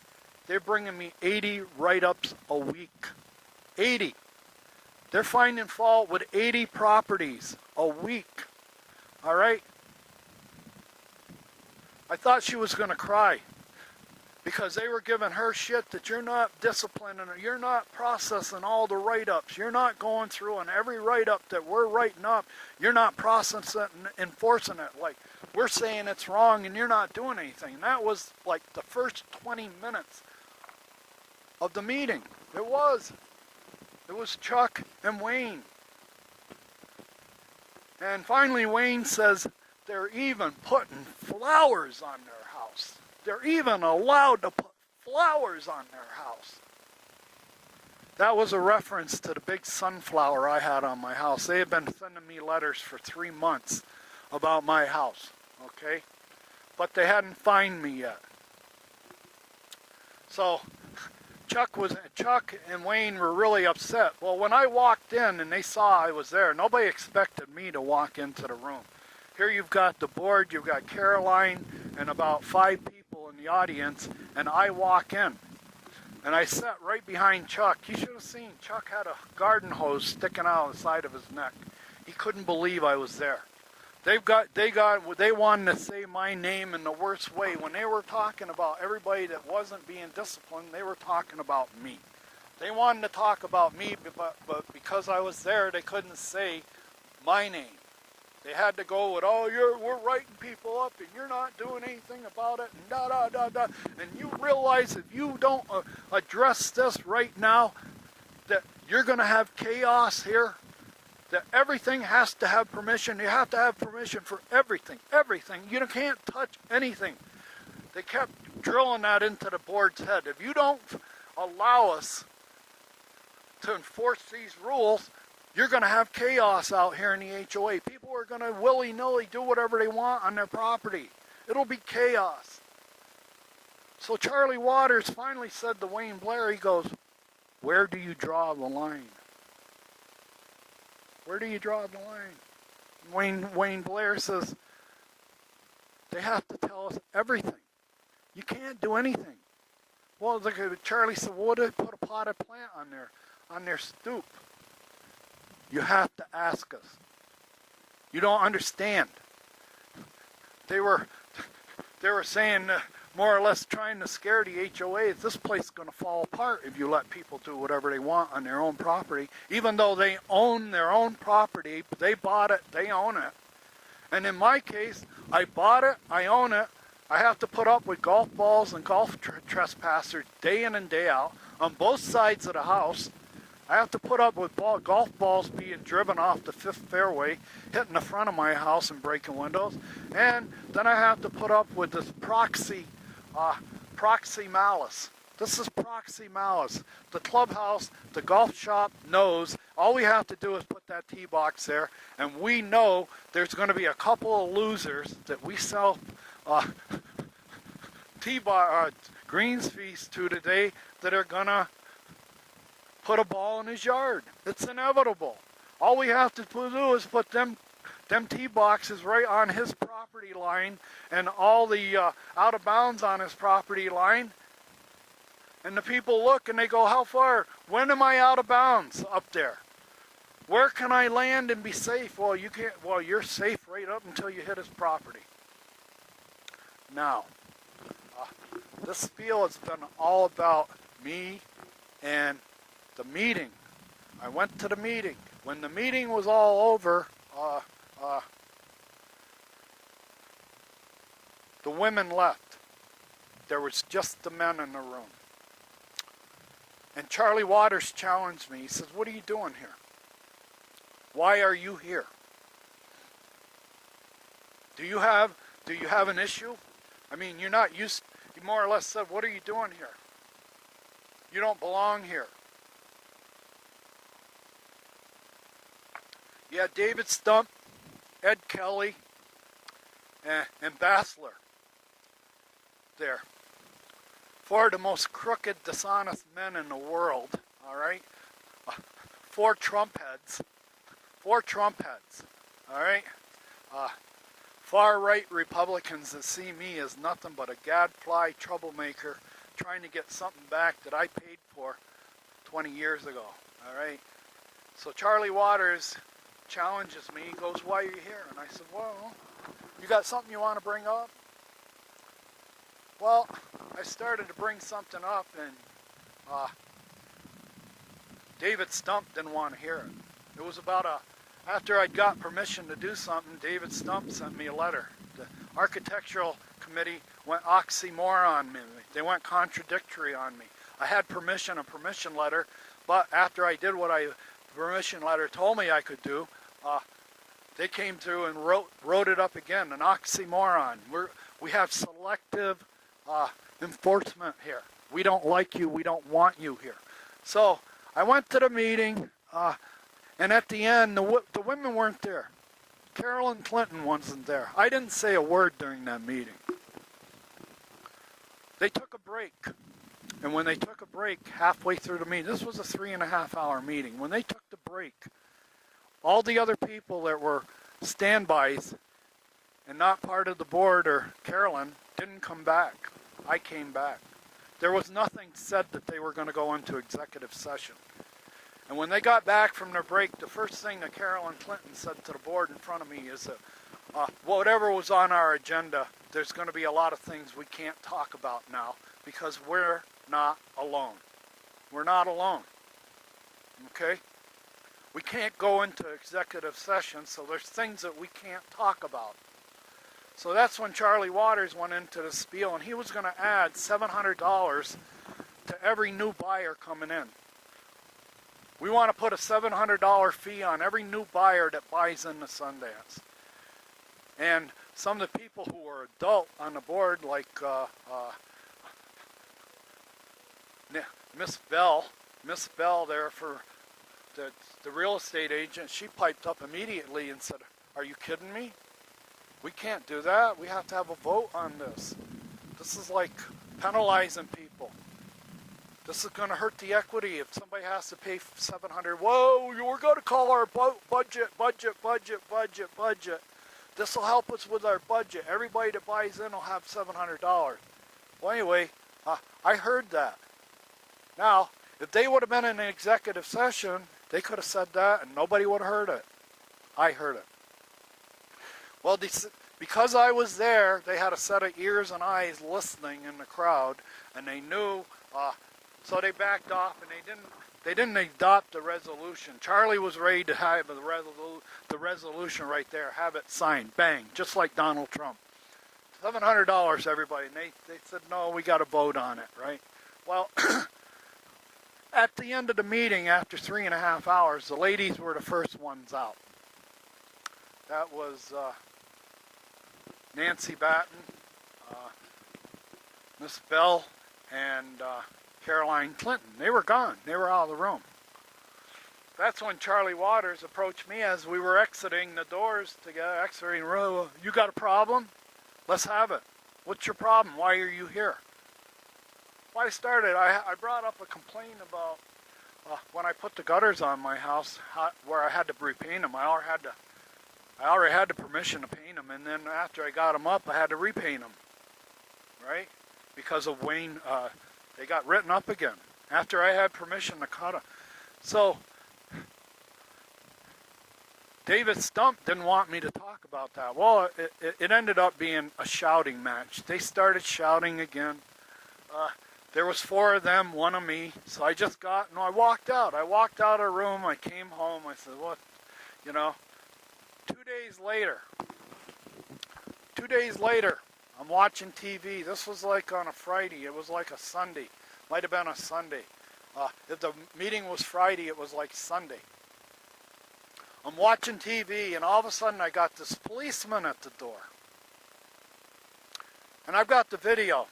they're bringing me 80 write-ups a week. 80. They're finding fault with 80 properties a week. All right? I thought she was going to cry because they were giving her shit that you're not disciplining her. You're not processing all the write-ups. You're not going through and every write-up that we're writing up, you're not processing and enforcing it. Like, we're saying it's wrong and you're not doing anything. And that was like the first 20 minutes of the meeting. It was Chuck and Wayne. And finally Wayne says they're even putting flowers on their house. They're even allowed to put flowers on their house. That was a reference to the big sunflower I had on my house. They had been sending me letters for 3 months about my house, okay? But they hadn't fined me yet. So Chuck and Wayne were really upset. Well, when I walked in and they saw I was there, nobody expected me to walk into the room. Here you've got the board, you've got Caroline and about 5 people in the audience, and I walk in. And I sat right behind Chuck. You should have seen Chuck had a garden hose sticking out the side of his neck. He couldn't believe I was there. They wanted to say my name in the worst way. When they were talking about everybody that wasn't being disciplined, they were talking about me. They wanted to talk about me, but because I was there, they couldn't say my name. They had to go with, we're writing people up and you're not doing anything about it, and da-da-da-da. And you realize if you don't address this right now, that you're going to have chaos here. That everything has to have permission. You have to have permission for everything. Everything. You can't touch anything. They kept drilling that into the board's head. If you don't allow us to enforce these rules, you're going to have chaos out here in the HOA. People are going to willy-nilly do whatever they want on their property. It'll be chaos. So Charlie Waters finally said to Wayne Blair, he goes, where do you draw the line? Where do you draw the line? Wayne Blair says, they have to tell us everything. You can't do anything. Well, Charlie said, well, what did they put a potted plant on their stoop? You have to ask us. You don't understand. They were saying, more or less trying to scare the HOA, this place is going to fall apart if you let people do whatever they want on their own property. Even though they own their own property, they bought it, they own it. And in my case, I bought it, I own it. I have to put up with golf balls and golf trespassers day in and day out on both sides of the house. I have to put up with golf balls being driven off the 5th fairway, hitting the front of my house and breaking windows. And then I have to put up with this proxy malice. This is proxy malice. The clubhouse, the golf shop knows all we have to do is put that tee box there, and we know there's going to be a couple of losers that we sell greens fees to today that are going to put a ball in his yard. It's inevitable. All we have to do is put them tee boxes right on his property line and all the out of bounds on his property line. And the people look and they go, how far? When am I out of bounds up there? Where can I land and be safe? Well, you can't. Well, you're safe right up until you hit his property. Now, this spiel has been all about me and the meeting. I went to the meeting. When the meeting was all over, the women left. There was just the men in the room. And Charlie Waters challenged me. He says, what are you doing here? Why are you here? Do you have an issue? I mean, you're not used. He more or less said, what are you doing here? You don't belong here. You had David Stump, Ed Kelly, and Bassler there. Four of the most crooked, dishonest men in the world, all right? Four Trump heads, all right? Far-right Republicans that see me as nothing but a gadfly troublemaker trying to get something back that I paid for 20 years ago, all right? So Charlie Waters challenges me. He goes, why are you here? And I said, well, you got something you want to bring up? Well, I started to bring something up, and David Stump didn't want to hear it. It was about after I'd got permission to do something, David Stump sent me a letter. The architectural committee went oxymoron on me. They went contradictory on me. I had permission, a permission letter, but after I did what the permission letter told me I could do, they came through and wrote it up again, an oxymoron. We have selective enforcement here. We don't like you. We don't want you here. So I went to the meeting, and at the end, the women weren't there. Carolyn Clinton wasn't there. I didn't say a word during that meeting. They took a break. And when they took a break halfway through the meeting, this was a 3.5-hour meeting. When they took the break, all the other people that were standbys and not part of the board or Carolyn didn't come back. I came back. There was nothing said that they were going to go into executive session. And when they got back from their break, the first thing that Carolyn Clinton said to the board in front of me is that whatever was on our agenda, there's going to be a lot of things we can't talk about now because we're not alone. We're not alone. Okay? We can't go into executive session, so there's things that we can't talk about. So that's when Charlie Waters went into the spiel, and he was going to add $700 to every new buyer coming in. We want to put a $700 fee on every new buyer that buys into Sundance. And some of the people who were adult on the board, like Miss Bell there for the real estate agent, she piped up immediately and said, are you kidding me? We can't do that. We have to have a vote on this. This is like penalizing people. This is going to hurt the equity if somebody has to pay $700. Whoa, we're going to call our budget. This will help us with our budget. Everybody that buys in will have $700. Well, anyway, I heard that. Now, if they would have been in an executive session, they could have said that and nobody would have heard it. I heard it. Well, because I was there, they had a set of ears and eyes listening in the crowd, and they knew, so they backed off, and they didn't adopt the resolution. Charlie was ready to have the resolution right there, have it signed, bang, just like Donald Trump. $700, everybody, and they said, no, we got to vote on it, right? Well, at the end of the meeting, after 3.5 hours, the ladies were the first ones out. That was Nancy Batten, Miss Bell, and Caroline Clinton. They were gone. They were out of the room. That's when Charlie Waters approached me as we were exiting the doors together, exiting the room. You got a problem? Let's have it. What's your problem? Why are you here? Well, I brought up a complaint about when I put the gutters on my house, where I had to repaint them. I already had the permission to paint them, and then after I got them up, I had to repaint them, right? Because of Wayne They got written up again after I had permission to cut them. So David Stump didn't want me to talk about that. Well, it ended up being a shouting match. They started shouting again. There was 4 of them, 1 of me. So I just got, and I walked out. I walked out of the room. I came home. I said, what, you know, 2 days later, I'm watching TV. This was like on a Friday. It was like a Sunday. Might have been a Sunday. If the meeting was Friday, it was like Sunday. I'm watching TV, and all of a sudden I got this policeman at the door. And I've got the video.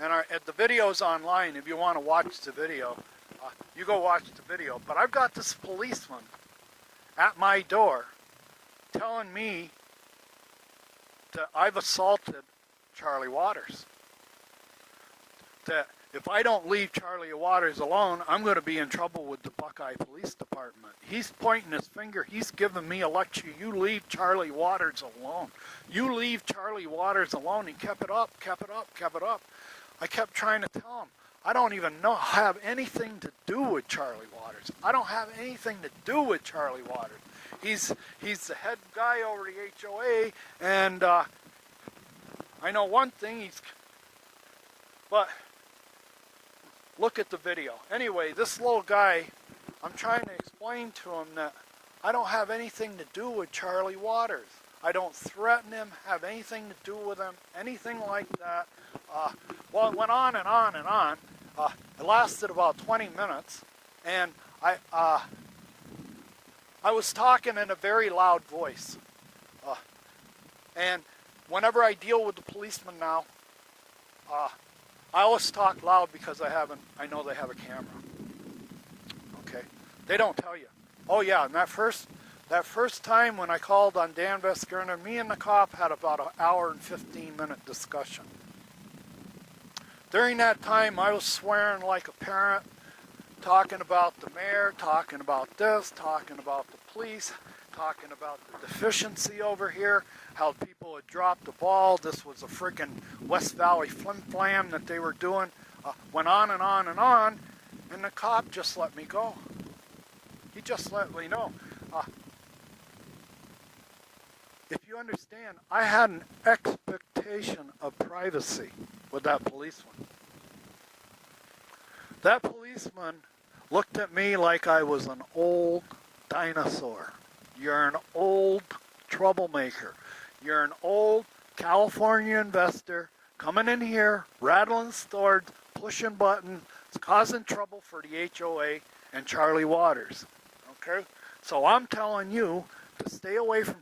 And the video's online. If you want to watch the video, you go watch the video. But I've got this policeman at my door telling me that I've assaulted Charlie Waters. That if I don't leave Charlie Waters alone, I'm going to be in trouble with the Buckeye Police Department. He's pointing his finger. He's giving me a lecture. You leave Charlie Waters alone. You leave Charlie Waters alone. He kept it up, kept it up, kept it up. I kept trying to tell him, I don't even have anything to do with Charlie Waters. I don't have anything to do with Charlie Waters. He's the head guy over the HOA, and I know one thing, but look at the video. Anyway, this little guy, I'm trying to explain to him that I don't have anything to do with Charlie Waters. I don't threaten him, have anything to do with him, anything like that. Well, it went on and on and on. It lasted about 20 minutes, and I was talking in a very loud voice. And whenever I deal with the policeman now, I always talk loud because I know they have a camera. Okay? They don't tell you. Oh yeah, and that first time when I called on Dan Veskerner, me and the cop had about an hour and 15-minute discussion. During that time, I was swearing like a parent, talking about the mayor, talking about this, talking about the police, talking about the deficiency over here, how people had dropped the ball. This was a freaking West Valley flim-flam that they were doing. Went on and on and on, and the cop just let me go. He just let me know. If you understand, I had an expectation of privacy with that policeman. That policeman looked at me like I was an old dinosaur. You're an old troublemaker. You're an old California investor coming in here, rattling stores, pushing buttons, causing trouble for the HOA and Charlie Waters. Okay? So I'm telling you to stay away from...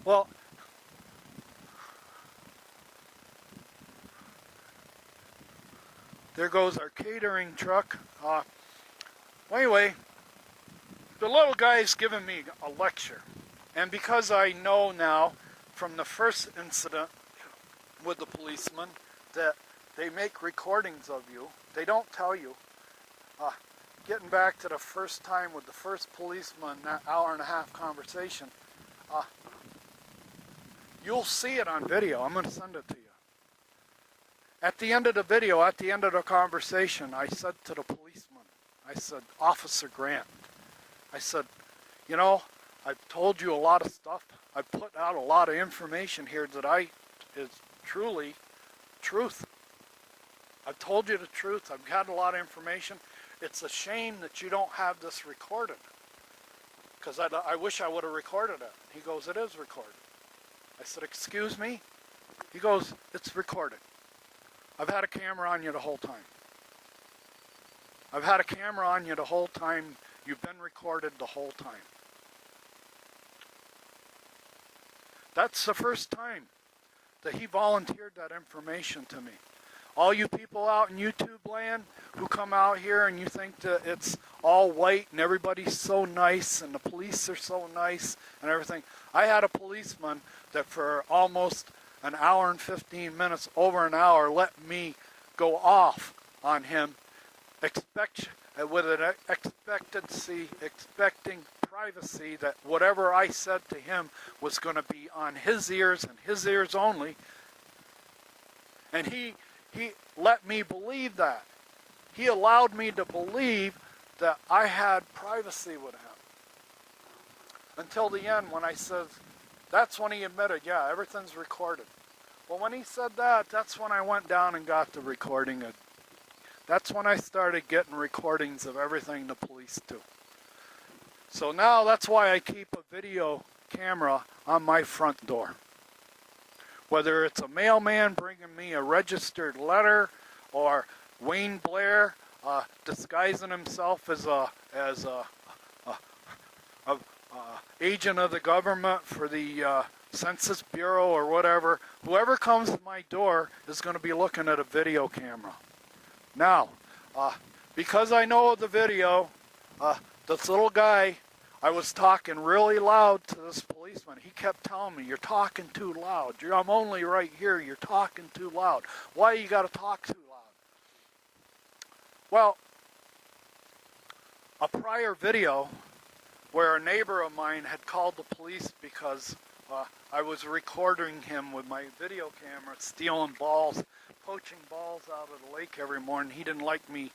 Well, there goes our catering truck. Anyway, the little guy's giving me a lecture. And because I know now from the first incident with the policeman that they make recordings of you, they don't tell you. Getting back to the first time with the first policeman, that hour-and-a-half conversation, you'll see it on video. I'm going to send it to you. At the end of the video, at the end of the conversation, I said to the policeman, I said, Officer Grant, I said, you know, I've told you a lot of stuff. I've put out a lot of information here that is truly truth. I've told you the truth. I've got a lot of information. It's a shame that you don't have this recorded. Because I wish I would have recorded it. He goes, it is recorded. I said, excuse me? He goes, it's recorded. I've had a camera on you the whole time. I've had a camera on you the whole time. You've been recorded the whole time. That's the first time that he volunteered that information to me. All you people out in YouTube land who come out here and you think that it's all white and everybody's so nice and the police are so nice and everything. I had a policeman that for almost an hour and 15 minutes, over an hour, let me go off on him, with an expecting privacy that whatever I said to him was going to be on his ears and his ears only. And he he let me believe that. He allowed me to believe that I had privacy with him. Until the end, when I said, that's when he admitted, yeah, everything's recorded. Well, when he said that, that's when I went down and got the recording. That's when I started getting recordings of everything the police do. So now that's why I keep a video camera on my front door. Whether it's a mailman bringing me a registered letter, or Wayne Blair disguising himself as a agent of the government for the Census Bureau or whatever, whoever comes to my door is going to be looking at a video camera. Now, because I know the video, this little guy, I was talking really loud to this policeman. He kept telling me, you're talking too loud. I'm only right here. You're talking too loud. Why you got to talk too loud? Well, a prior video where a neighbor of mine had called the police because I was recording him with my video camera, stealing balls, poaching balls out of the lake every morning. He didn't like me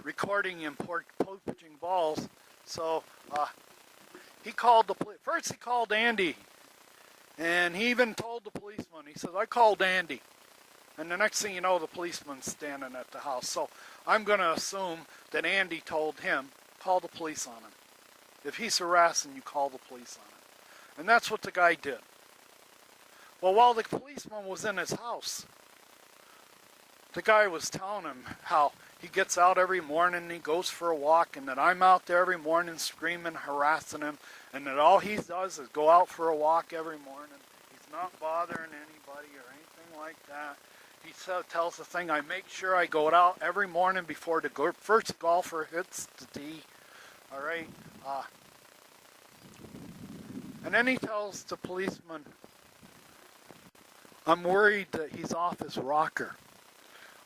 recording him poaching balls, so he called the police. First he called Andy, and he even told the policeman, he says, I called Andy. And the next thing you know, the policeman's standing at the house. So I'm going to assume that Andy told him, call the police on him. If he's harassing you, call the police on him. And that's what the guy did. Well, while the policeman was in his house, the guy was telling him how he gets out every morning and he goes for a walk, and that I'm out there every morning screaming, harassing him, and that all he does is go out for a walk every morning. He's not bothering anybody or anything like that. He tells the thing, I make sure I go out every morning before the first golfer hits the tee. All right. And then he tells the policeman, I'm worried that he's off his rocker.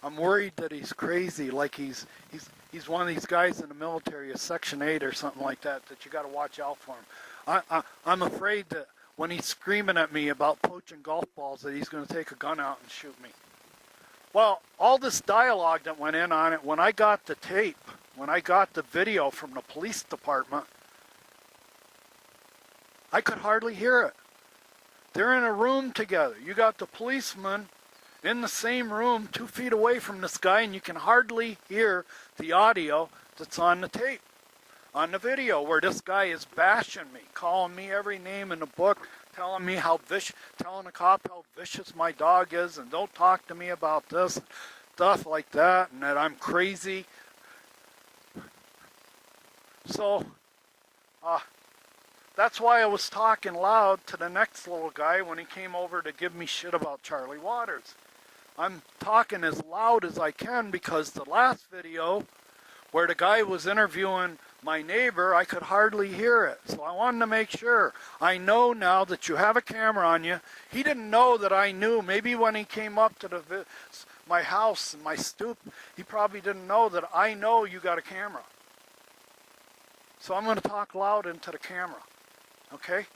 I'm worried that he's crazy, like he's one of these guys in the military, a Section 8 or something like that you got to watch out for him. I'm afraid that when he's screaming at me about poaching golf balls that he's going to take a gun out and shoot me. Well, all this dialogue that went in on it, when I got the tape, when I got the video from the police department, I could hardly hear it. They're in a room together. You got the policeman in the same room 2 feet away from this guy, and you can hardly hear the audio that's on the tape, on the video, where this guy is bashing me, calling me every name in the book, telling me how telling the cop how vicious my dog is, and don't talk to me about this, stuff like that, and that I'm crazy. So, that's why I was talking loud to the next little guy when he came over to give me shit about Charlie Waters. I'm talking as loud as I can because the last video where the guy was interviewing my neighbor, I could hardly hear it. So I wanted to make sure. I know now that you have a camera on you. He didn't know that I knew. Maybe when he came up to my house and my stoop, he probably didn't know that I know you got a camera. So I'm going to talk loud into the camera. Okay?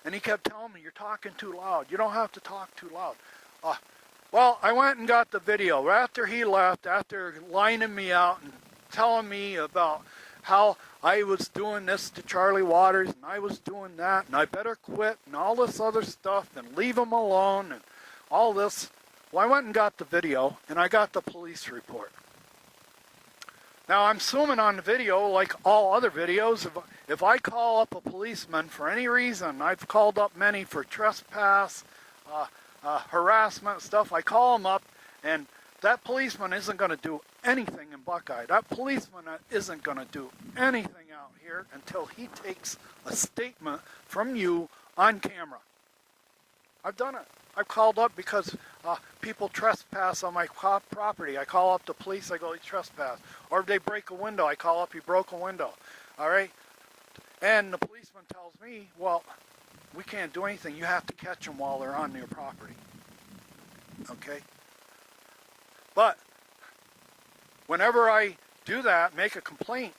And he kept telling me, you're talking too loud. You don't have to talk too loud. Well, I went and got the video. After he left, after lining me out and telling me about how I was doing this to Charlie Waters and I was doing that and I better quit and all this other stuff and leave him alone and all this. Well, I went and got the video and I got the police report. Now, I'm assuming on the video, like all other videos, if I call up a policeman for any reason, I've called up many for trespass, harassment stuff, I call them up, and that policeman isn't going to do anything in Buckeye. That policeman isn't going to do anything out here until he takes a statement from you on camera. I've done it. I've called up because people trespass on my property. I call up the police, I go, he trespassed. Or if they break a window, I call up, he broke a window. All right? And the policeman tells me, well, we can't do anything. You have to catch them while they're on your property. Okay? But whenever I do that, make a complaint,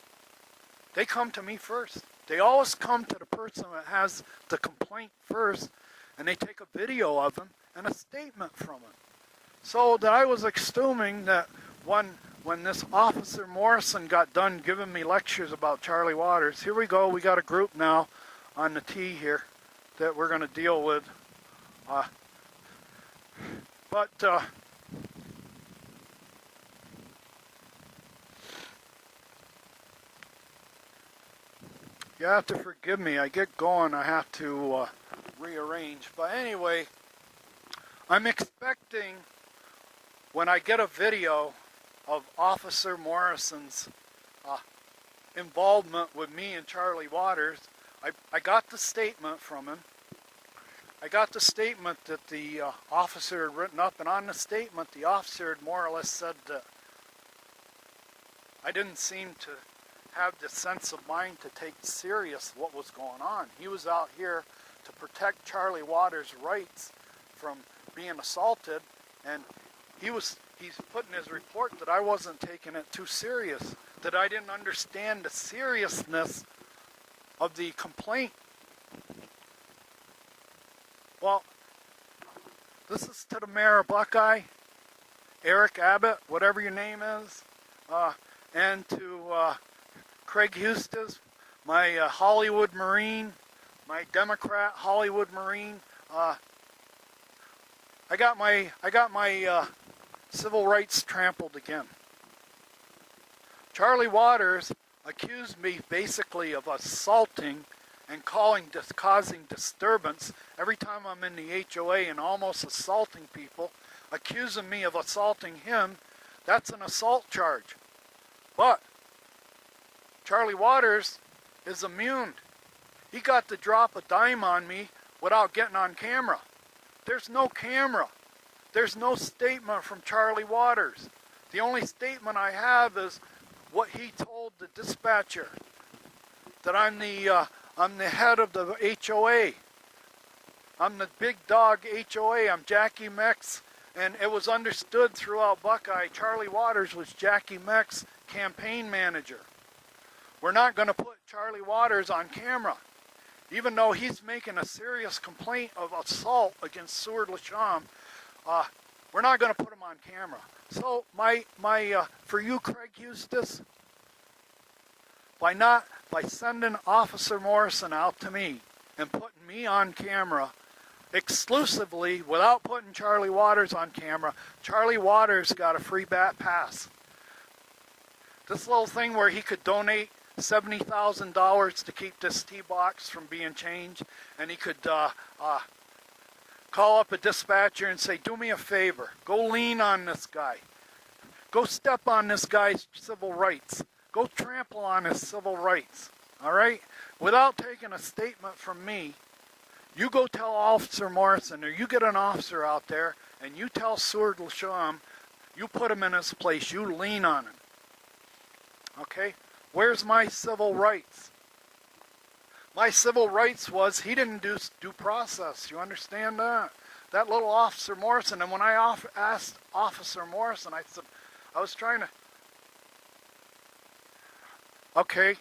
they come to me first. They always come to the person that has the complaint first, and they take a video of them and a statement from him. So that I was assuming that when this Officer Morrison got done giving me lectures about Charlie Waters, here we go, we got a group now on the tee here that we're going to deal with. But you have to forgive me. I get going, I have to rearrange. But anyway, I'm expecting when I get a video of Officer Morrison's involvement with me and Charlie Waters, I got the statement from him. I got the statement that the officer had written up, and on the statement the officer had more or less said that I didn't seem to have the sense of mind to take serious what was going on. He was out here to protect Charlie Waters' rights from being assaulted, and he's put in his report that I wasn't taking it too serious, that I didn't understand the seriousness of the complaint. Well, this is to the mayor of Buckeye, Eric Abbott, whatever your name is, and to Craig Hustis, my Hollywood Marine, my Democrat Hollywood Marine. I got my civil rights trampled again. Charlie Waters accused me basically of assaulting and causing disturbance every time I'm in the HOA and almost assaulting people, accusing me of assaulting him. That's an assault charge. But Charlie Waters is immune. He got to drop a dime on me without getting on camera. There's no camera. There's no statement from Charlie Waters. The only statement I have is what he told the dispatcher, that I'm the head of the HOA. I'm the big dog HOA. I'm Jackie Meck's, and it was understood throughout Buckeye Charlie Waters was Jackie Meck's campaign manager. We're not going to put Charlie Waters on camera, even though he's making a serious complaint of assault against Seward Lasham. We're not going to put him on camera. So for you, Craig Hustis, by sending Officer Morrison out to me and putting me on camera exclusively without putting Charlie Waters on camera, Charlie Waters got a free bat pass. This little thing where he could donate $70,000 to keep this tee box from being changed, and he could call up a dispatcher and say, do me a favor, go lean on this guy. Go step on this guy's civil rights. Go trample on his civil rights. All right? Without taking a statement from me, you go tell Officer Morrison, or you get an officer out there, and you tell Seward Lasham, you put him in his place, you lean on him. Okay? Where's my civil rights? My civil rights was he didn't do due process. You understand that? That little Officer Morrison, and when I asked Officer Morrison, I said, I was trying to... Okay,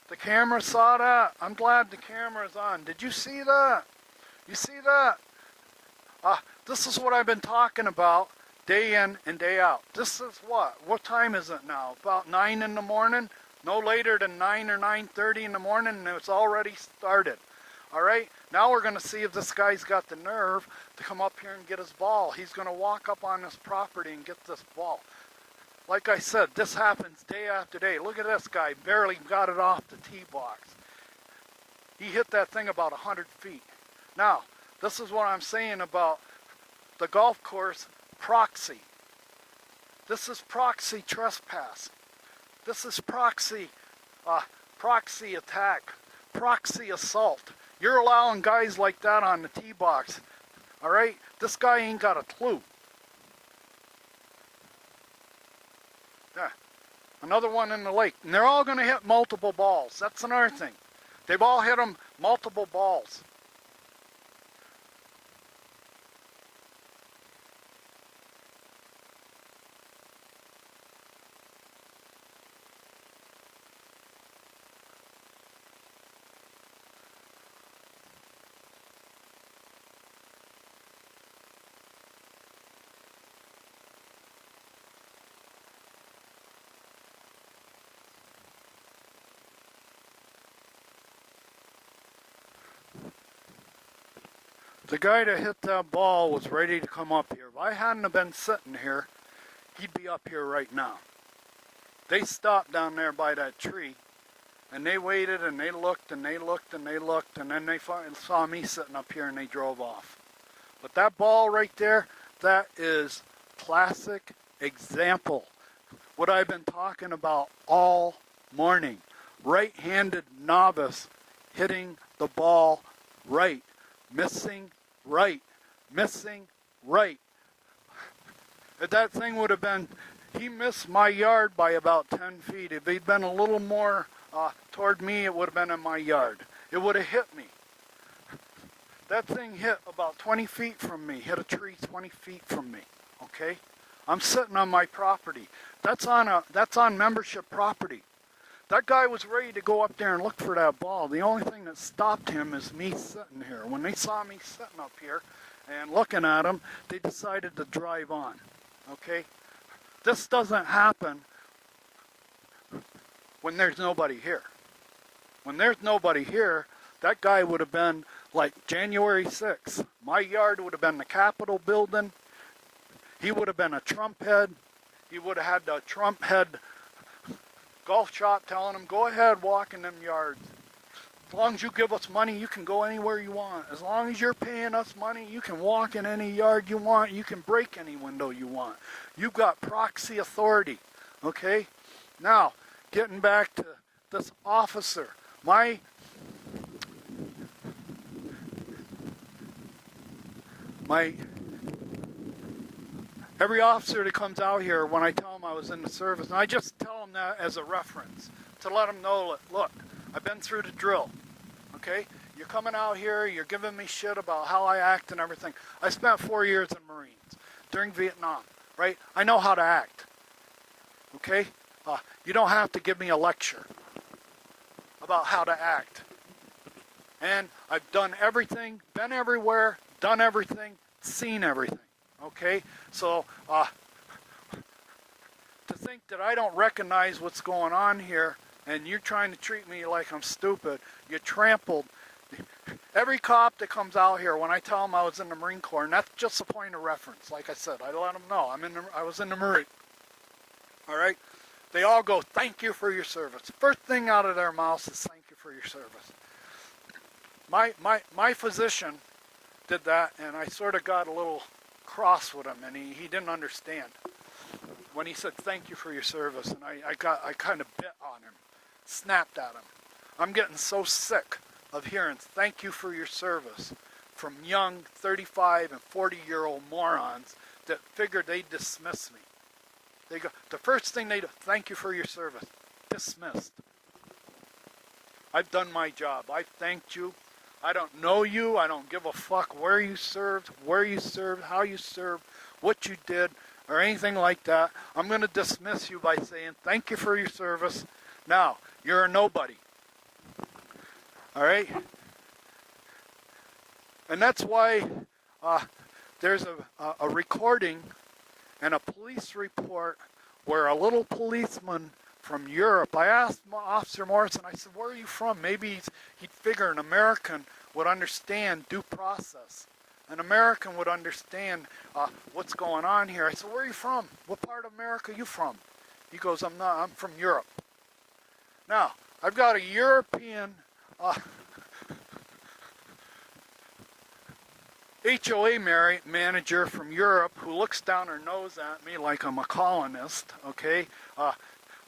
the camera saw that. I'm glad the camera's on. Did you see that? You see that? This is what I've been talking about day in and day out. This is what? What time is it now? About 9 in the morning? No later than 9 or 9:30 in the morning, and it's already started. All right? Now we're going to see if this guy's got the nerve to come up here and get his ball. He's going to walk up on this property and get this ball. Like I said, this happens day after day. Look at this guy, barely got it off the tee box. He hit that thing about 100 feet. Now, this is what I'm saying about the golf course proxy. This is proxy trespass. This is proxy attack, proxy assault. You're allowing guys like that on the tee box. All right? This guy ain't got a clue. Yeah. Another one in the lake. And they're all going to hit multiple balls. That's another thing. They've all hit them multiple balls. The guy that hit that ball was ready to come up here. If I hadn't have been sitting here, he'd be up here right now. They stopped down there by that tree, and they waited, and they looked, and they looked, and they looked, and then they finally saw me sitting up here, and they drove off. But that ball right there, that is classic example. What I've been talking about all morning. Right-handed novice hitting the ball right. Missing right. Missing right. If that thing would have been, he missed my yard by about 10 feet. If he'd been a little more toward me, it would have been in my yard. It would have hit me. That thing hit about 20 feet from me, hit a tree 20 feet from me, okay? I'm sitting on my property. That's on membership property. That guy was ready to go up there and look for that ball. The only thing that stopped him is me sitting here. When they saw me sitting up here and looking at him, they decided to drive on, okay? This doesn't happen when there's nobody here. When there's nobody here, that guy would have been like January 6th. My yard would have been the Capitol building. He would have been a Trump head. He would have had the Trump head golf shop telling him, go ahead, walk in them yards. As long as you give us money, you can go anywhere you want. As long as you're paying us money, you can walk in any yard you want. You can break any window you want. You've got proxy authority, okay? Now, getting back to this officer. Every officer that comes out here, when I tell them I was in the service, and I just tell them that as a reference, to let them know, look, I've been through the drill, okay? You're coming out here, you're giving me shit about how I act and everything. I spent 4 years in Marines during Vietnam, right? I know how to act, okay? You don't have to give me a lecture about how to act. And I've done everything, been everywhere, done everything, seen everything. Okay, so to think that I don't recognize what's going on here and you're trying to treat me like I'm stupid, you trampled. Every cop that comes out here, when I tell them I was in the Marine Corps, and that's just a point of reference, like I said, I let them know I was in the Marine. All right, they all go, thank you for your service. First thing out of their mouths is thank you for your service. My physician did that, and I sort of got a little cross with him, and he didn't understand when he said thank you for your service, and I kind of bit on him, snapped at him. I'm getting so sick of hearing thank you for your service from young 35 and 40-year-old morons that figure they dismiss me. They go, the first thing they do, thank you for your service. Dismissed. I've done my job. I've thanked you. I don't know you. I don't give a fuck where you served, how you served, what you did, or anything like that. I'm going to dismiss you by saying thank you for your service. Now, you're a nobody. All right? And that's why there's a recording and a police report where a little policeman from Europe, I asked Officer Morrison, I said, where are you from? Maybe he'd figure an American would understand due process. An American would understand what's going on here. I said, where are you from? What part of America are you from? He goes, I'm from Europe. Now, I've got a European HOA manager from Europe who looks down her nose at me like I'm a colonist, okay?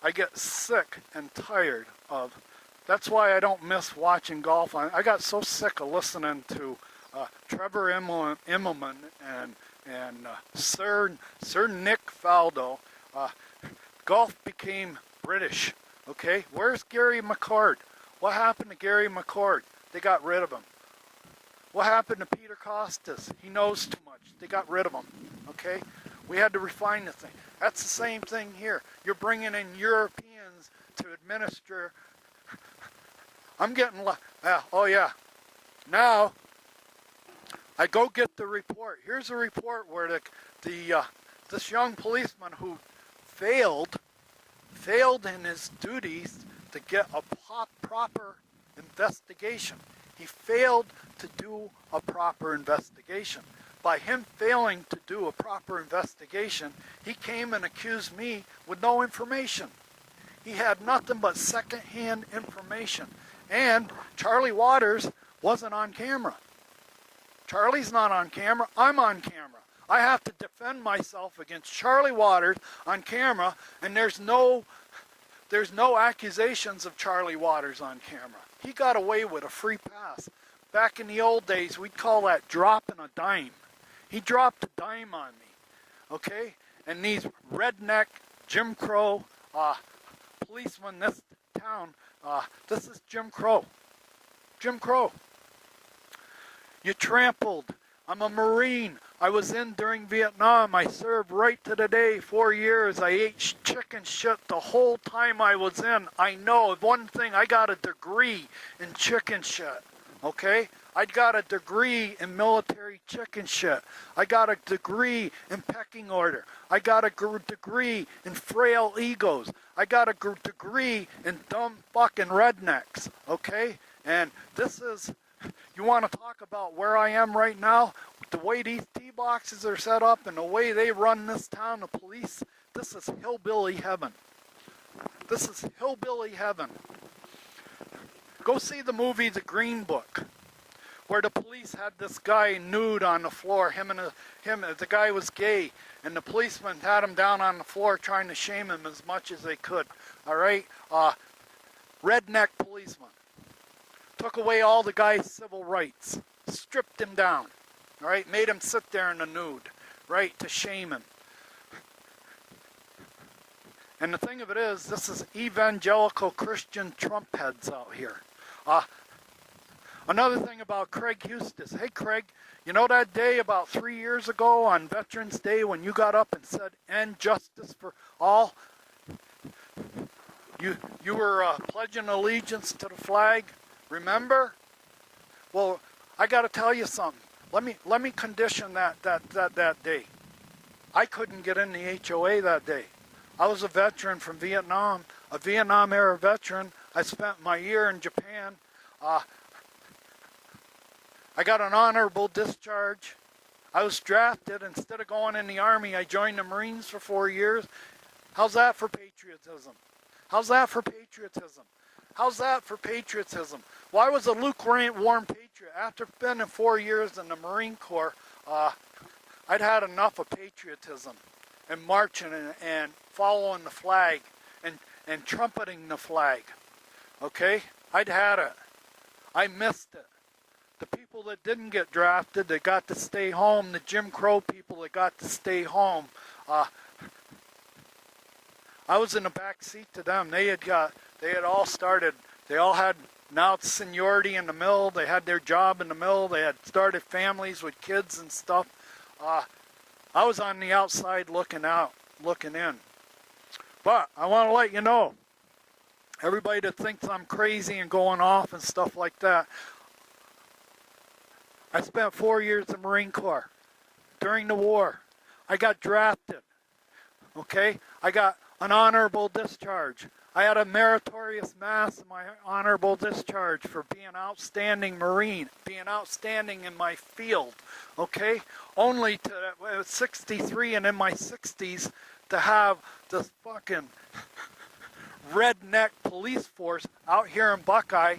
I get sick and tired of. That's why I don't miss watching golf. I got so sick of listening to Trevor Immelman and Sir Nick Faldo. Golf became British. Okay, where's Gary McCord? What happened to Gary McCord? They got rid of him. What happened to Peter Costas? He knows too much. They got rid of him. Okay, we had to refine the thing. That's the same thing here. You're bringing in Europeans to administer. I'm getting, oh yeah. Now, I go get the report. Here's a report where this young policeman who failed in his duties to get a proper investigation. He failed to do a proper investigation. By him failing to do a proper investigation, he came and accused me with no information. He had nothing but second-hand information. And Charlie Waters wasn't on camera. Charlie's not on camera. I'm on camera. I have to defend myself against Charlie Waters on camera, and there's no accusations of Charlie Waters on camera. He got away with a free pass. Back in the old days, we'd call that dropping a dime. He dropped a dime on me, okay? And these redneck Jim Crow policemen in this town, this is Jim Crow. Jim Crow. You trampled. I'm a Marine. I was in during Vietnam. I served right to the day, 4 years. I ate chicken shit the whole time I was in. I know one thing, I got a degree in chicken shit, okay? I got a degree in military chicken shit. I got a degree in pecking order. I got a degree in frail egos. I got a degree in dumb fucking rednecks, okay? And this is, you want to talk about where I am right now? The way these tee boxes are set up and the way they run this town, the police, this is hillbilly heaven. This is hillbilly heaven. Go see the movie The Green Book, where the police had this guy nude on the floor. The guy was gay, and the policeman had him down on the floor trying to shame him as much as they could. All right? Redneck policeman. Took away all the guy's civil rights. Stripped him down. All right? Made him sit there in the nude. Right? To shame him. And the thing of it is, this is evangelical Christian Trump heads out here. Another thing about Craig Eustace. Hey, Craig, you know that day about 3 years ago on Veterans Day when you got up and said, end justice for all? You were pledging allegiance to the flag, remember? Well, I got to tell you something. Let me condition that day. I couldn't get in the HOA that day. I was a veteran from Vietnam, a Vietnam-era veteran. I spent my year in Japan. I got an honorable discharge. I was drafted. Instead of going in the Army, I joined the Marines for 4 years. How's that for patriotism? How's that for patriotism? How's that for patriotism? Well, I was a lukewarm patriot. After spending 4 years in the Marine Corps, I'd had enough of patriotism and marching and following the flag and trumpeting the flag. Okay? I'd had it. I missed it. The people that didn't get drafted, that got to stay home, the Jim Crow people that got to stay home, I was in the back seat to them. They had all started, they all had now seniority in the mill, they had their job in the mill, they had started families with kids and stuff. I was on the outside looking in. But I want to let you know, everybody that thinks I'm crazy and going off and stuff like that, I spent 4 years in the Marine Corps. During the war, I got drafted. Okay? I got an honorable discharge. I had a meritorious mass in my honorable discharge for being an outstanding Marine, being outstanding in my field. Okay? Only to 63 and in my 60s to have this fucking redneck police force out here in Buckeye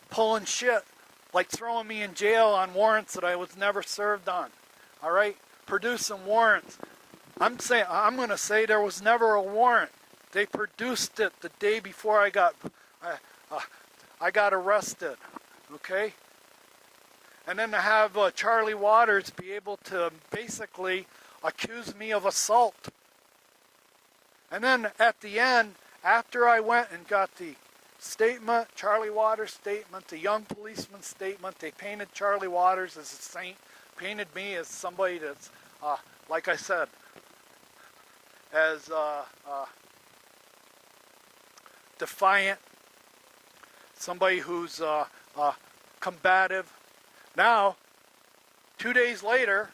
pulling shit. Like throwing me in jail on warrants that I was never served on. All right? Producing warrants. I'm going to say there was never a warrant. They produced it the day before I got arrested. Okay? And then to have Charlie Waters be able to basically accuse me of assault. And then at the end, after I went and got the statement, Charlie Waters statement, the young policeman's statement, they painted Charlie Waters as a saint, painted me as somebody that's, like I said, as defiant, somebody who's combative. Now, 2 days later,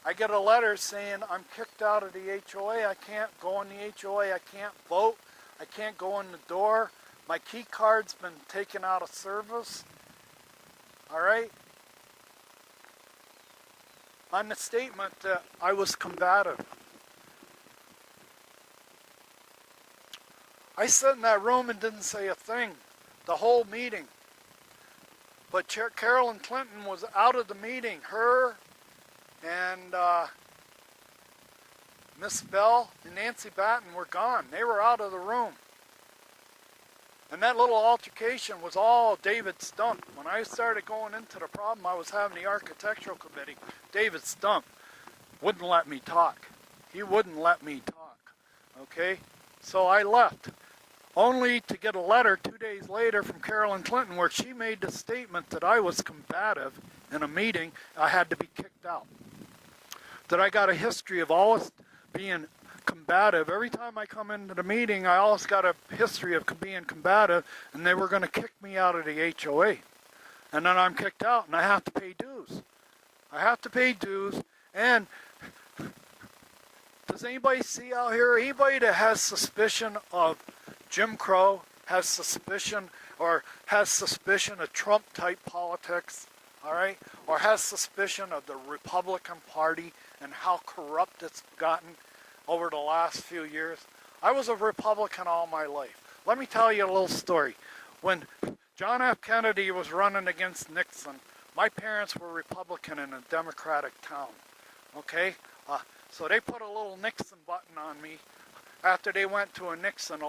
I get a letter saying I'm kicked out of the HOA. I can't go in the HOA. I can't vote. I can't go in the door. My key card's been taken out of service. all right, on the statement that I was combative. I sat in that room and didn't say a thing the whole meeting. But Carolyn Clinton was out of the meeting. Her and Miss Bell and Nancy Batten were gone. They were out of the room. And that little altercation was all David Stump. When I started going into the problem I was having the architectural committee, David Stump wouldn't let me talk. He wouldn't let me talk. Okay? So I left. Only to get a letter 2 days later from Carolyn Clinton where she made the statement that I was combative in a meeting. I had to be kicked out. That I got a history of always being combative. Every time I come into the meeting, I always got a history of being combative, and they were going to kick me out of the HOA. And then I'm kicked out, and I have to pay dues. I have to pay dues, and does anybody see out here, anybody that has suspicion of Jim Crow, has suspicion of Trump-type politics, all right, or has suspicion of the Republican Party and how corrupt it's gotten over the last few years? I was a Republican all my life. Let me tell you a little story. When John F. Kennedy was running against Nixon, my parents were Republican in a Democratic town, okay? So they put a little Nixon button on me. After they went to a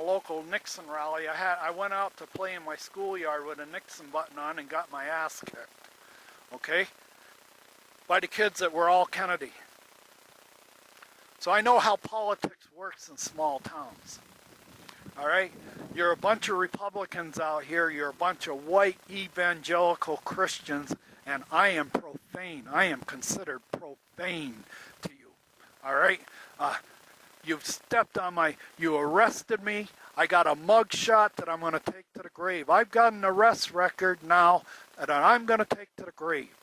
local Nixon rally, I went out to play in my schoolyard with a Nixon button on and got my ass kicked, okay? By the kids that were all Kennedy. So I know how politics works in small towns. All right? You're a bunch of Republicans out here. You're a bunch of white evangelical Christians, and I am profane. I am considered profane to you. All right? You've stepped on you arrested me. I got a mug shot that I'm going to take to the grave. I've got an arrest record now that I'm going to take to the grave.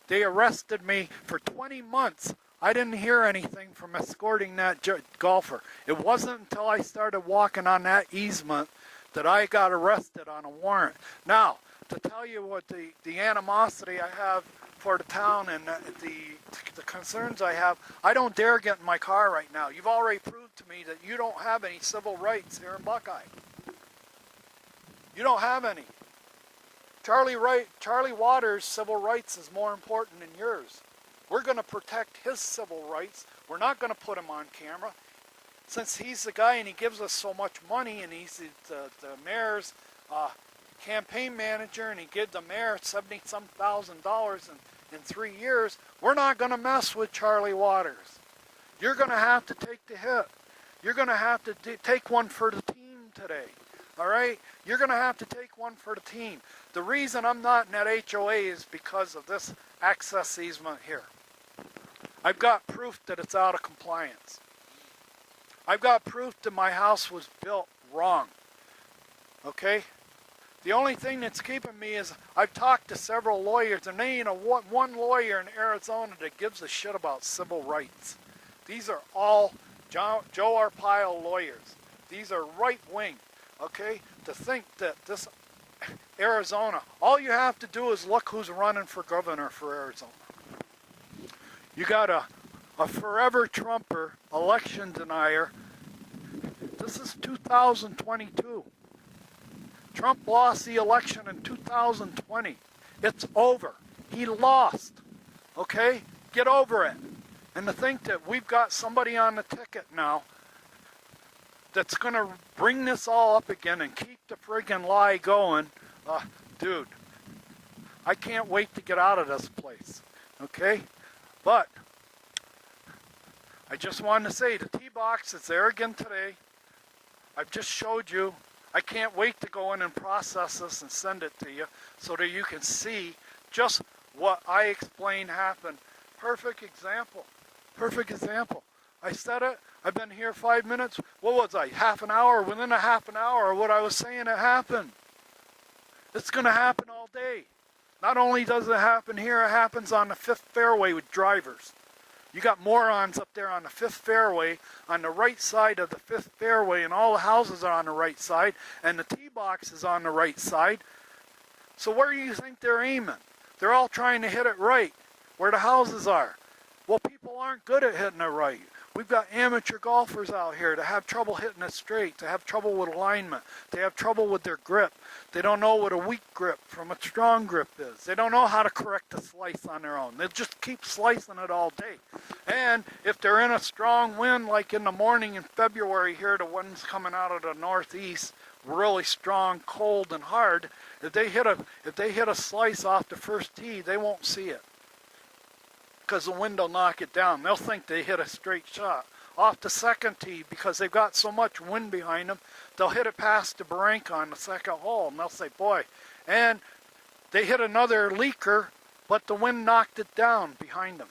They arrested me for 20 months. I didn't hear anything from escorting that golfer. It wasn't until I started walking on that easement that I got arrested on a warrant. Now, to tell you what the animosity I have for the town and the concerns I have, I don't dare get in my car right now. You've already proved to me that you don't have any civil rights here in Buckeye. You don't have any. Charlie Waters' civil rights is more important than yours. We're going to protect his civil rights. We're not going to put him on camera. Since he's the guy and he gives us so much money and he's the mayor's campaign manager and he gave the mayor $70-some thousand in 3 years, we're not going to mess with Charlie Waters. You're going to have to take the hit. You're going to have to take one for the team today. All right? You're going to have to take one for the team. The reason I'm not in that HOA is because of this access easement here. I've got proof that it's out of compliance. I've got proof that my house was built wrong. Okay? The only thing that's keeping me is I've talked to several lawyers, and there ain't one lawyer in Arizona that gives a shit about civil rights. These are all Joe Arpaio lawyers. These are right-wing, okay? To think that this Arizona, all you have to do is look who's running for governor for Arizona. You got a forever Trumper, election denier. This is 2022. Trump lost the election in 2020. It's over. He lost. Okay? Get over it. And to think that we've got somebody on the ticket now that's going to bring this all up again and keep the friggin' lie going, dude, I can't wait to get out of this place. Okay? But I just wanted to say the T-Box is there again today. I've just showed you. I can't wait to go in and process this and send it to you so that you can see just what I explained happened. Perfect example. Perfect example. I said it. I've been here 5 minutes. What was I? Half an hour? Within a half an hour of what I was saying, it happened. It's going to happen all day. Not only does it happen here, it happens on the 5th fairway with drivers. You got morons up there on the 5th fairway, on the right side of the 5th fairway, and all the houses are on the right side, and the tee box is on the right side. So where do you think they're aiming? They're all trying to hit it right, where the houses are. Well, people aren't good at hitting it right. We've got amateur golfers out here that have trouble hitting it straight, to have trouble with alignment, they have trouble with their grip. They don't know what a weak grip from a strong grip is. They don't know how to correct a slice on their own. They just keep slicing it all day. And if they're in a strong wind, like in the morning in February here, the wind's coming out of the northeast, really strong, cold, and hard. If they hit a slice off the first tee, they won't see it, because the wind will knock it down. They'll think they hit a straight shot. Off the second tee, because they've got so much wind behind them, they'll hit it past the barranca on the second hole, and they'll say, boy. And they hit another leaker, but the wind knocked it down behind them.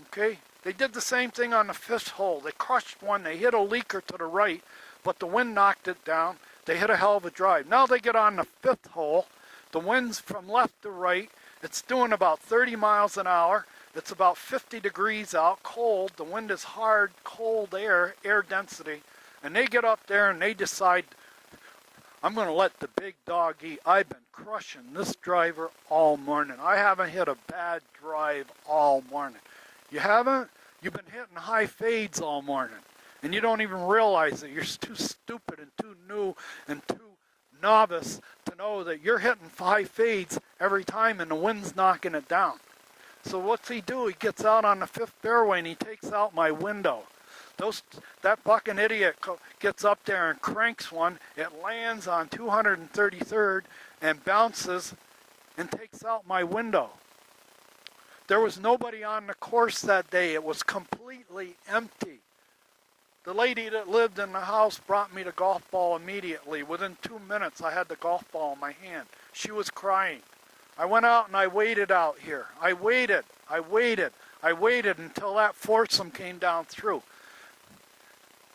Okay? They did the same thing on the fifth hole. They crushed one. They hit a leaker to the right, but the wind knocked it down. They hit a hell of a drive. Now they get on the fifth hole. The wind's from left to right. It's doing about 30 miles an hour. It's about 50 degrees out, cold. The wind is hard, cold air density. And they get up there and they decide, I'm going to let the big dog eat. I've been crushing this driver all morning. I haven't hit a bad drive all morning. You haven't? You've been hitting high fades all morning. And you don't even realize it. You're too stupid and too new and too novice to know that you're hitting high fades every time and the wind's knocking it down. So what's he do? He gets out on the fifth fairway and he takes out my window. That fucking idiot gets up there and cranks one. It lands on 233rd and bounces and takes out my window. There was nobody on the course that day. It was completely empty. The lady that lived in the house brought me the golf ball immediately. Within 2 minutes, I had the golf ball in my hand. She was crying. I went out and I waited out here. I waited until that foursome came down through.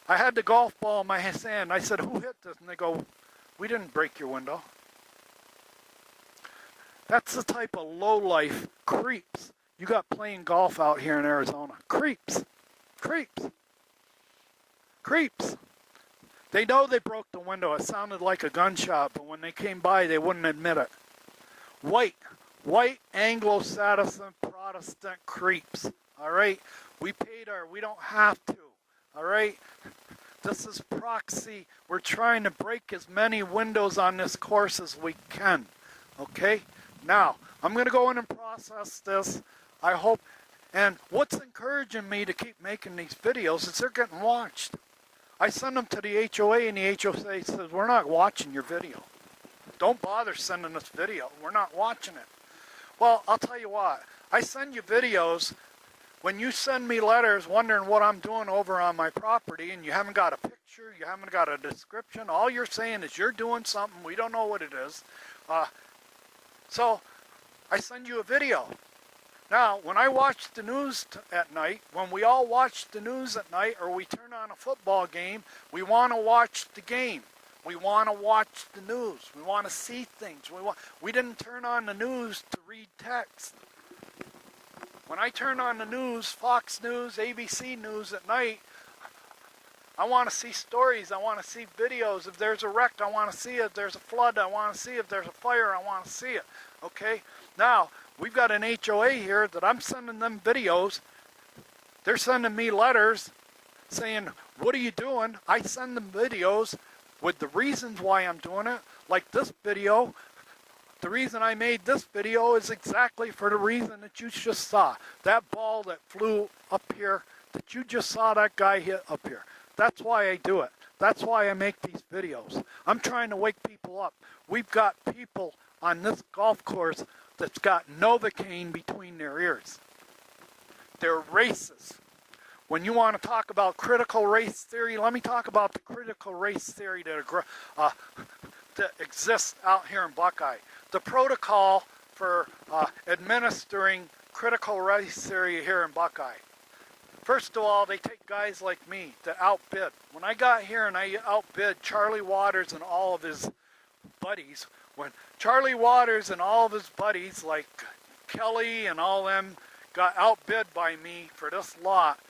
I had the golf ball in my hand. I said, who hit this? And they go, we didn't break your window. That's the type of lowlife creeps you got playing golf out here in Arizona. Creeps. They know they broke the window. It sounded like a gunshot, but when they came by, they wouldn't admit it. White Anglo-Saxon Protestant creeps, all right? We don't have to, all right? This is proxy. We're trying to break as many windows on this course as we can, okay? Now, I'm going to go in and process this. I hope, and what's encouraging me to keep making these videos is they're getting watched. I send them to the HOA, and the HOA says, we're not watching your video. Don't bother sending us video. We're not watching it. Well, I'll tell you what. I send you videos. When you send me letters wondering what I'm doing over on my property, and you haven't got a picture, you haven't got a description, all you're saying is you're doing something, we don't know what it is. So I send you a video. Now, when I watch the news at night, when we all watch the news at night, or we turn on a football game, we want to watch the game. We want to watch the news. We want to see things. We didn't turn on the news to read text. When I turn on the news, Fox News, ABC News at night, I want to see stories. I want to see videos. If there's a wreck, I want to see it. If there's a flood, I want to see it. If there's a fire, I want to see it. Okay? Now, we've got an HOA here that I'm sending them videos. They're sending me letters saying, what are you doing? I send them videos with the reasons why I'm doing it. Like this video, the reason I made this video is exactly for the reason that you just saw. That ball that flew up here, that you just saw that guy hit up here. That's why I do it. That's why I make these videos. I'm trying to wake people up. We've got people on this golf course that's got Novocaine between their ears. They're racist. When you want to talk about critical race theory, let me talk about the critical race theory that exists out here in Buckeye. The protocol for administering critical race theory here in Buckeye. First of all, they take guys like me to outbid. When I got here and I outbid Charlie Waters and all of his buddies, when Charlie Waters and all of his buddies, like Kelly and all them, got outbid by me for this lot,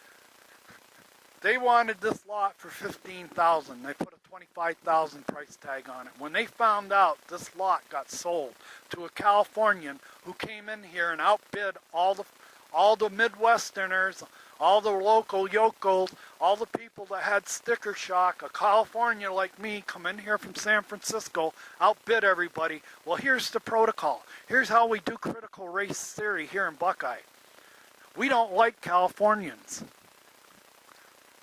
they wanted this lot for $15,000. They put a $25,000 price tag on it. When they found out this lot got sold to a Californian who came in here and outbid all the Midwesterners, all the local yokels, all the people that had sticker shock, a California like me come in here from San Francisco, outbid everybody. Well, here's the protocol. Here's how we do critical race theory here in Buckeye. We don't like Californians.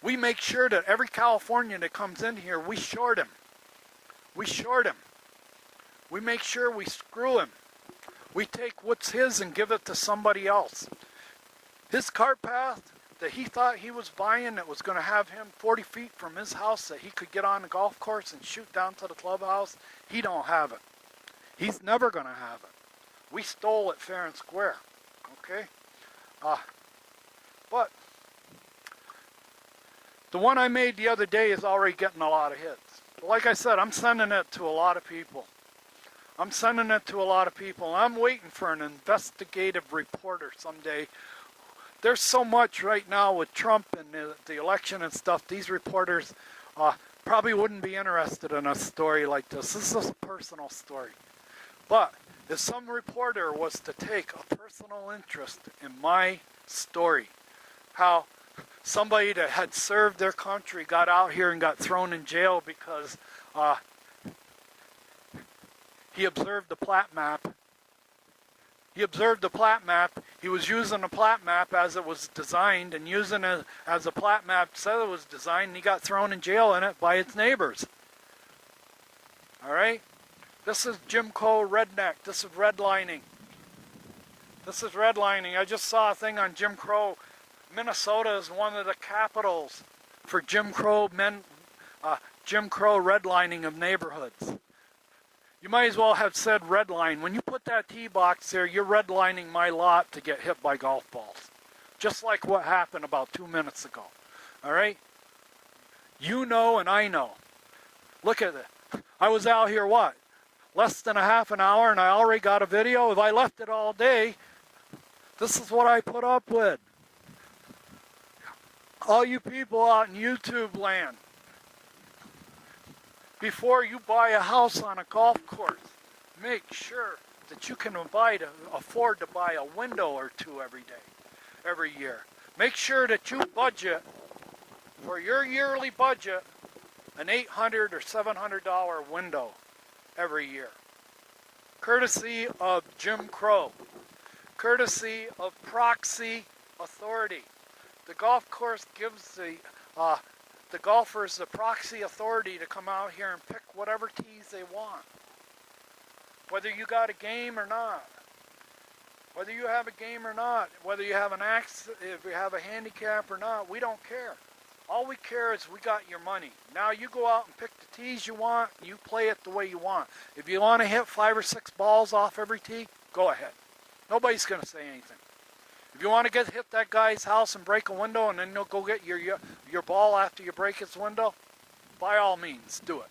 We make sure that every Californian that comes in here, we short him. We short him. We make sure we screw him. We take what's his and give it to somebody else. His cart path that he thought he was buying that was going to have him 40 feet from his house that he could get on the golf course and shoot down to the clubhouse, he don't have it. He's never going to have it. We stole it fair and square. Okay? But the one I made the other day is already getting a lot of hits. But like I said, I'm sending it to a lot of people. I'm sending it to a lot of people. I'm waiting for an investigative reporter someday. There's so much right now with Trump and the election and stuff. These reporters probably wouldn't be interested in a story like this. This is a personal story. But if some reporter was to take a personal interest in my story, how somebody that had served their country got out here and got thrown in jail because he observed the plat map. He observed the plat map. He was using the plat map as it was designed and using it as the plat map said it was designed, and he got thrown in jail in it by its neighbors. All right? This is Jim Crow redneck. This is redlining. This is redlining. I just saw a thing on Jim Crow. Minnesota is one of the capitals for Jim Crow redlining of neighborhoods. You might as well have said redline. When you put that tee box there, you're redlining my lot to get hit by golf balls. Just like what happened about 2 minutes ago. All right? You know and I know. Look at it. I was out here, what? Less than a half an hour and I already got a video. If I left it all day, this is what I put up with. All you people out in YouTube land, before you buy a house on a golf course, make sure that you can afford to buy a window or two every year. Make sure that you budget for your yearly budget an $800 or $700 window every year. Courtesy of Jim Crow. Courtesy of proxy authority. The golf course gives the golfers the proxy authority to come out here and pick whatever tees they want. Whether you got a game or not. Whether you have a game or not. Whether you have an accident, if you have a handicap or not, we don't care. All we care is we got your money. Now you go out and pick the tees you want, and you play it the way you want. If you want to hit 5 or 6 balls off every tee, go ahead. Nobody's going to say anything. If you want to hit that guy's house and break a window and then you'll go get your ball after you break his window, by all means, do it.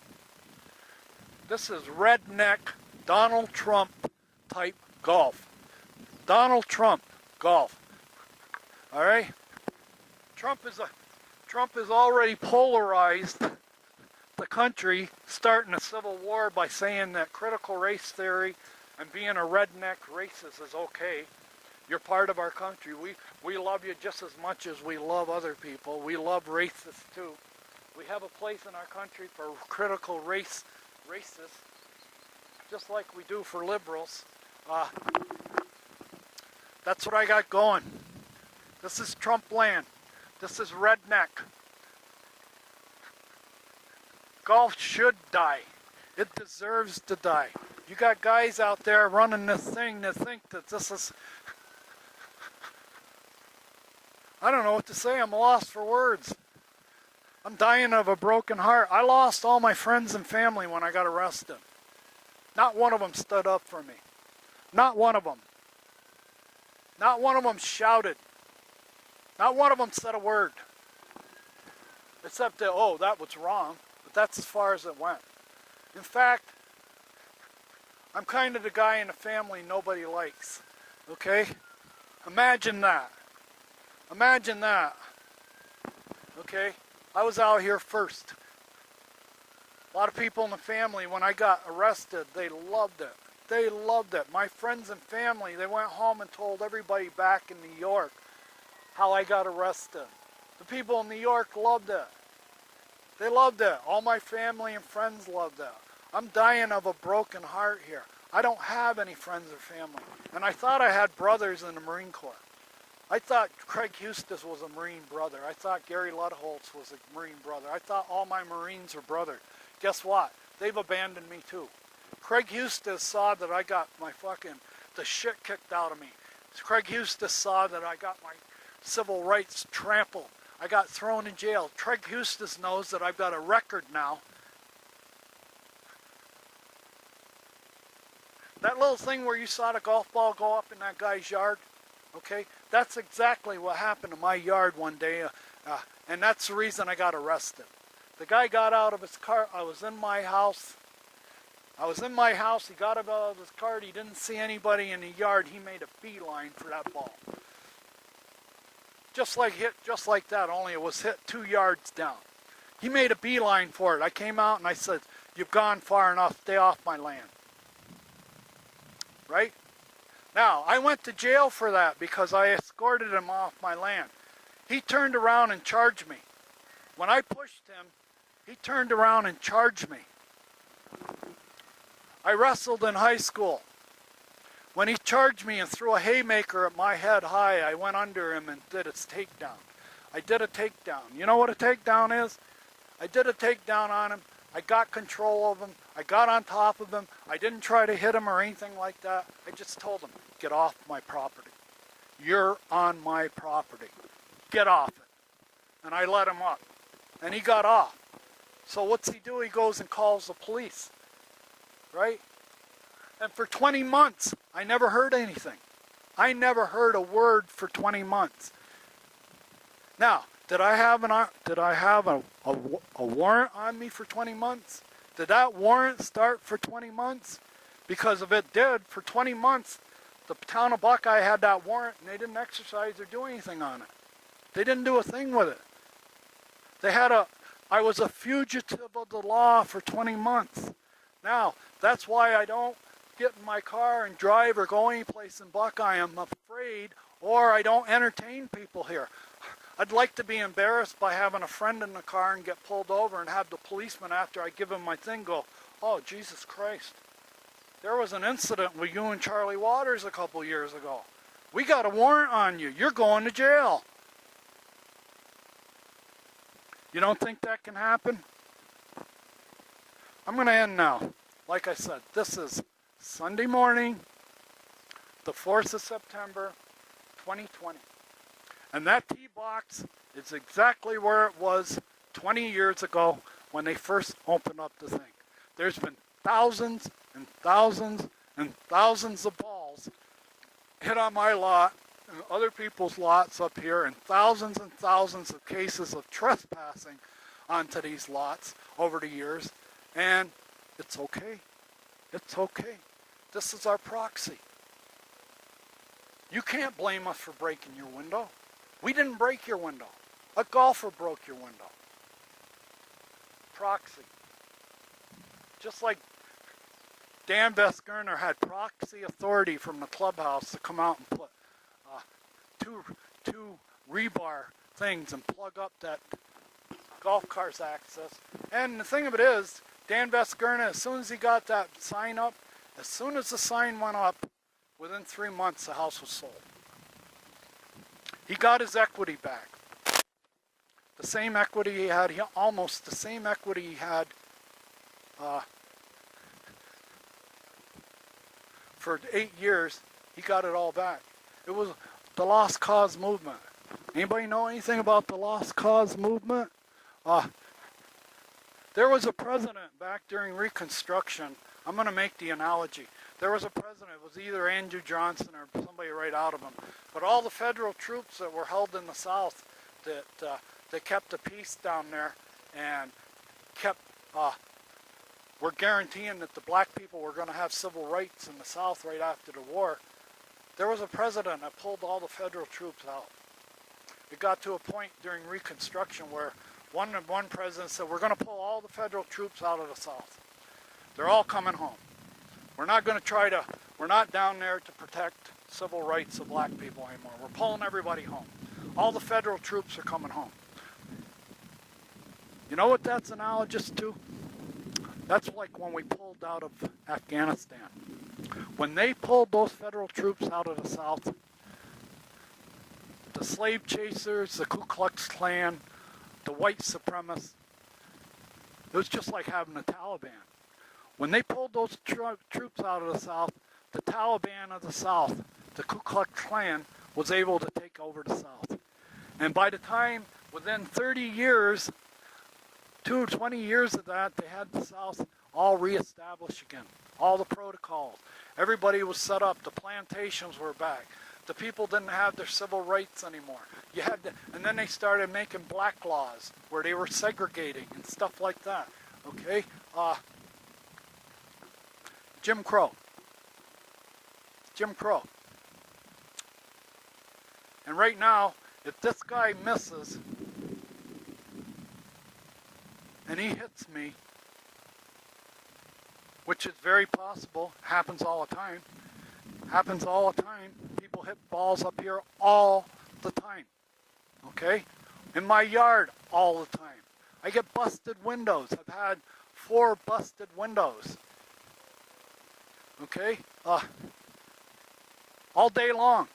This is redneck Donald Trump type golf. Donald Trump golf. All right? Trump is already polarized the country, starting a civil war by saying that critical race theory and being a redneck racist is okay. You're part of our country. We love you just as much as we love other people. We love racists too. We have a place in our country for critical racists, just like we do for liberals. That's what I got going. This is Trump land. This is redneck. Golf should die. It deserves to die. You got guys out there running this thing that think that this is... I don't know what to say. I'm lost for words. I'm dying of a broken heart. I lost all my friends and family when I got arrested. Not one of them stood up for me. Not one of them. Not one of them shouted. Not one of them said a word. Except that, oh, that was wrong. But that's as far as it went. In fact, I'm kind of the guy in the family nobody likes. Okay? Imagine that. Imagine that. Okay? I was out here first. A lot of people in the family, when I got arrested, they loved it. They loved it. My friends and family, they went home and told everybody back in New York how I got arrested. The people in New York loved it. They loved it. All my family and friends loved it. I'm dying of a broken heart here. I don't have any friends or family. And I thought I had brothers in the Marine Corps. I thought Craig Hustis was a Marine brother. I thought Gary Ludholtz was a Marine brother. I thought all my Marines were brothers. Guess what? They've abandoned me too. Craig Hustis saw that I got the shit kicked out of me. Craig Hustis saw that I got my civil rights trampled. I got thrown in jail. Craig Hustis knows that I've got a record now. That little thing where you saw the golf ball go up in that guy's yard, okay? That's exactly what happened to my yard one day, and that's the reason I got arrested. The guy got out of his car. I was in my house. He got out of his car. He didn't see anybody in the yard. He made a beeline for that ball. Just like that, only it was hit 2 yards down. He made a beeline for it. I came out and I said, "You've gone far enough. Stay off my land." Right? Now, I went to jail for that because I escorted him off my land. He turned around and charged me. When I pushed him, he turned around and charged me. I wrestled in high school. When he charged me and threw a haymaker at my head high, I went under him and did a takedown. I did a takedown. You know what a takedown is? I did a takedown on him. I got control of him. I got on top of him. I didn't try to hit him or anything like that. I just told him, "Get off my property. You're on my property. Get off it." And I let him up. And he got off. So what's he do? He goes and calls the police. Right? And for 20 months, I never heard anything. I never heard a word for 20 months. Now, did I have a warrant on me for 20 months? Did that warrant start for 20 months? Because if it did, for 20 months, the town of Buckeye had that warrant and they didn't exercise or do anything on it. They didn't do a thing with it. I was a fugitive of the law for 20 months. Now, that's why I don't get in my car and drive or go anyplace in Buckeye. I'm afraid, or I don't entertain people here. I'd like to be embarrassed by having a friend in the car and get pulled over and have the policeman, after I give him my thing, go, "Oh, Jesus Christ. There was an incident with you and Charlie Waters a couple years ago. We got a warrant on you. You're going to jail." You don't think that can happen? I'm going to end now. Like I said, this is Sunday morning, the 4th of September, 2020. And that tee box is exactly where it was 20 years ago when they first opened up the thing. There's been thousands and thousands and thousands of balls hit on my lot and other people's lots up here, and thousands of cases of trespassing onto these lots over the years. And it's okay. It's okay. This is our proxy. You can't blame us for breaking your window. We didn't break your window. A golfer broke your window. Proxy. Just like Dan Vesgerner had proxy authority from the clubhouse to come out and put two rebar things and plug up that golf cart's access. And the thing of it is, Dan Vesgerner, as soon as he got that sign up, as soon as the sign went up, within 3 months the house was sold. He got his equity back. The same equity he had, almost the same equity he had for 8 years, he got it all back. It was the Lost Cause movement. Anybody know anything about the Lost Cause movement? There was a president back during Reconstruction. I'm going to make the analogy. There was a president. It was either Andrew Johnson or somebody right out of him. But all the federal troops that were held in the South that kept the peace down there and were guaranteeing that the black people were going to have civil rights in the South right after the war. There was a president that pulled all the federal troops out. It got to a point during Reconstruction where One president said, we're going to pull all the federal troops out of the South. They're all coming home. We're not going to we're not down there to protect civil rights of black people anymore. We're pulling everybody home. All the federal troops are coming home. You know what that's analogous to? That's like when we pulled out of Afghanistan. When they pulled those federal troops out of the South, the slave chasers, the Ku Klux Klan, the white supremacists, it was just like having the Taliban. When they pulled those troops out of the South, the Taliban of the South, the Ku Klux Klan, was able to take over the South. And by the time, within 30 years, 20 years of that, they had the South all reestablished again. All the protocols. Everybody was set up. The plantations were back. The people didn't have their civil rights anymore. And then they started making black laws where they were segregating and stuff like that. Okay? Jim Crow. Jim Crow. And right now, if this guy misses and he hits me, which is very possible, happens all the time. Happens all the time. People hit balls up here all the time. Okay? In my yard all the time. I get busted windows. I've had 4 busted windows. Okay? All day long.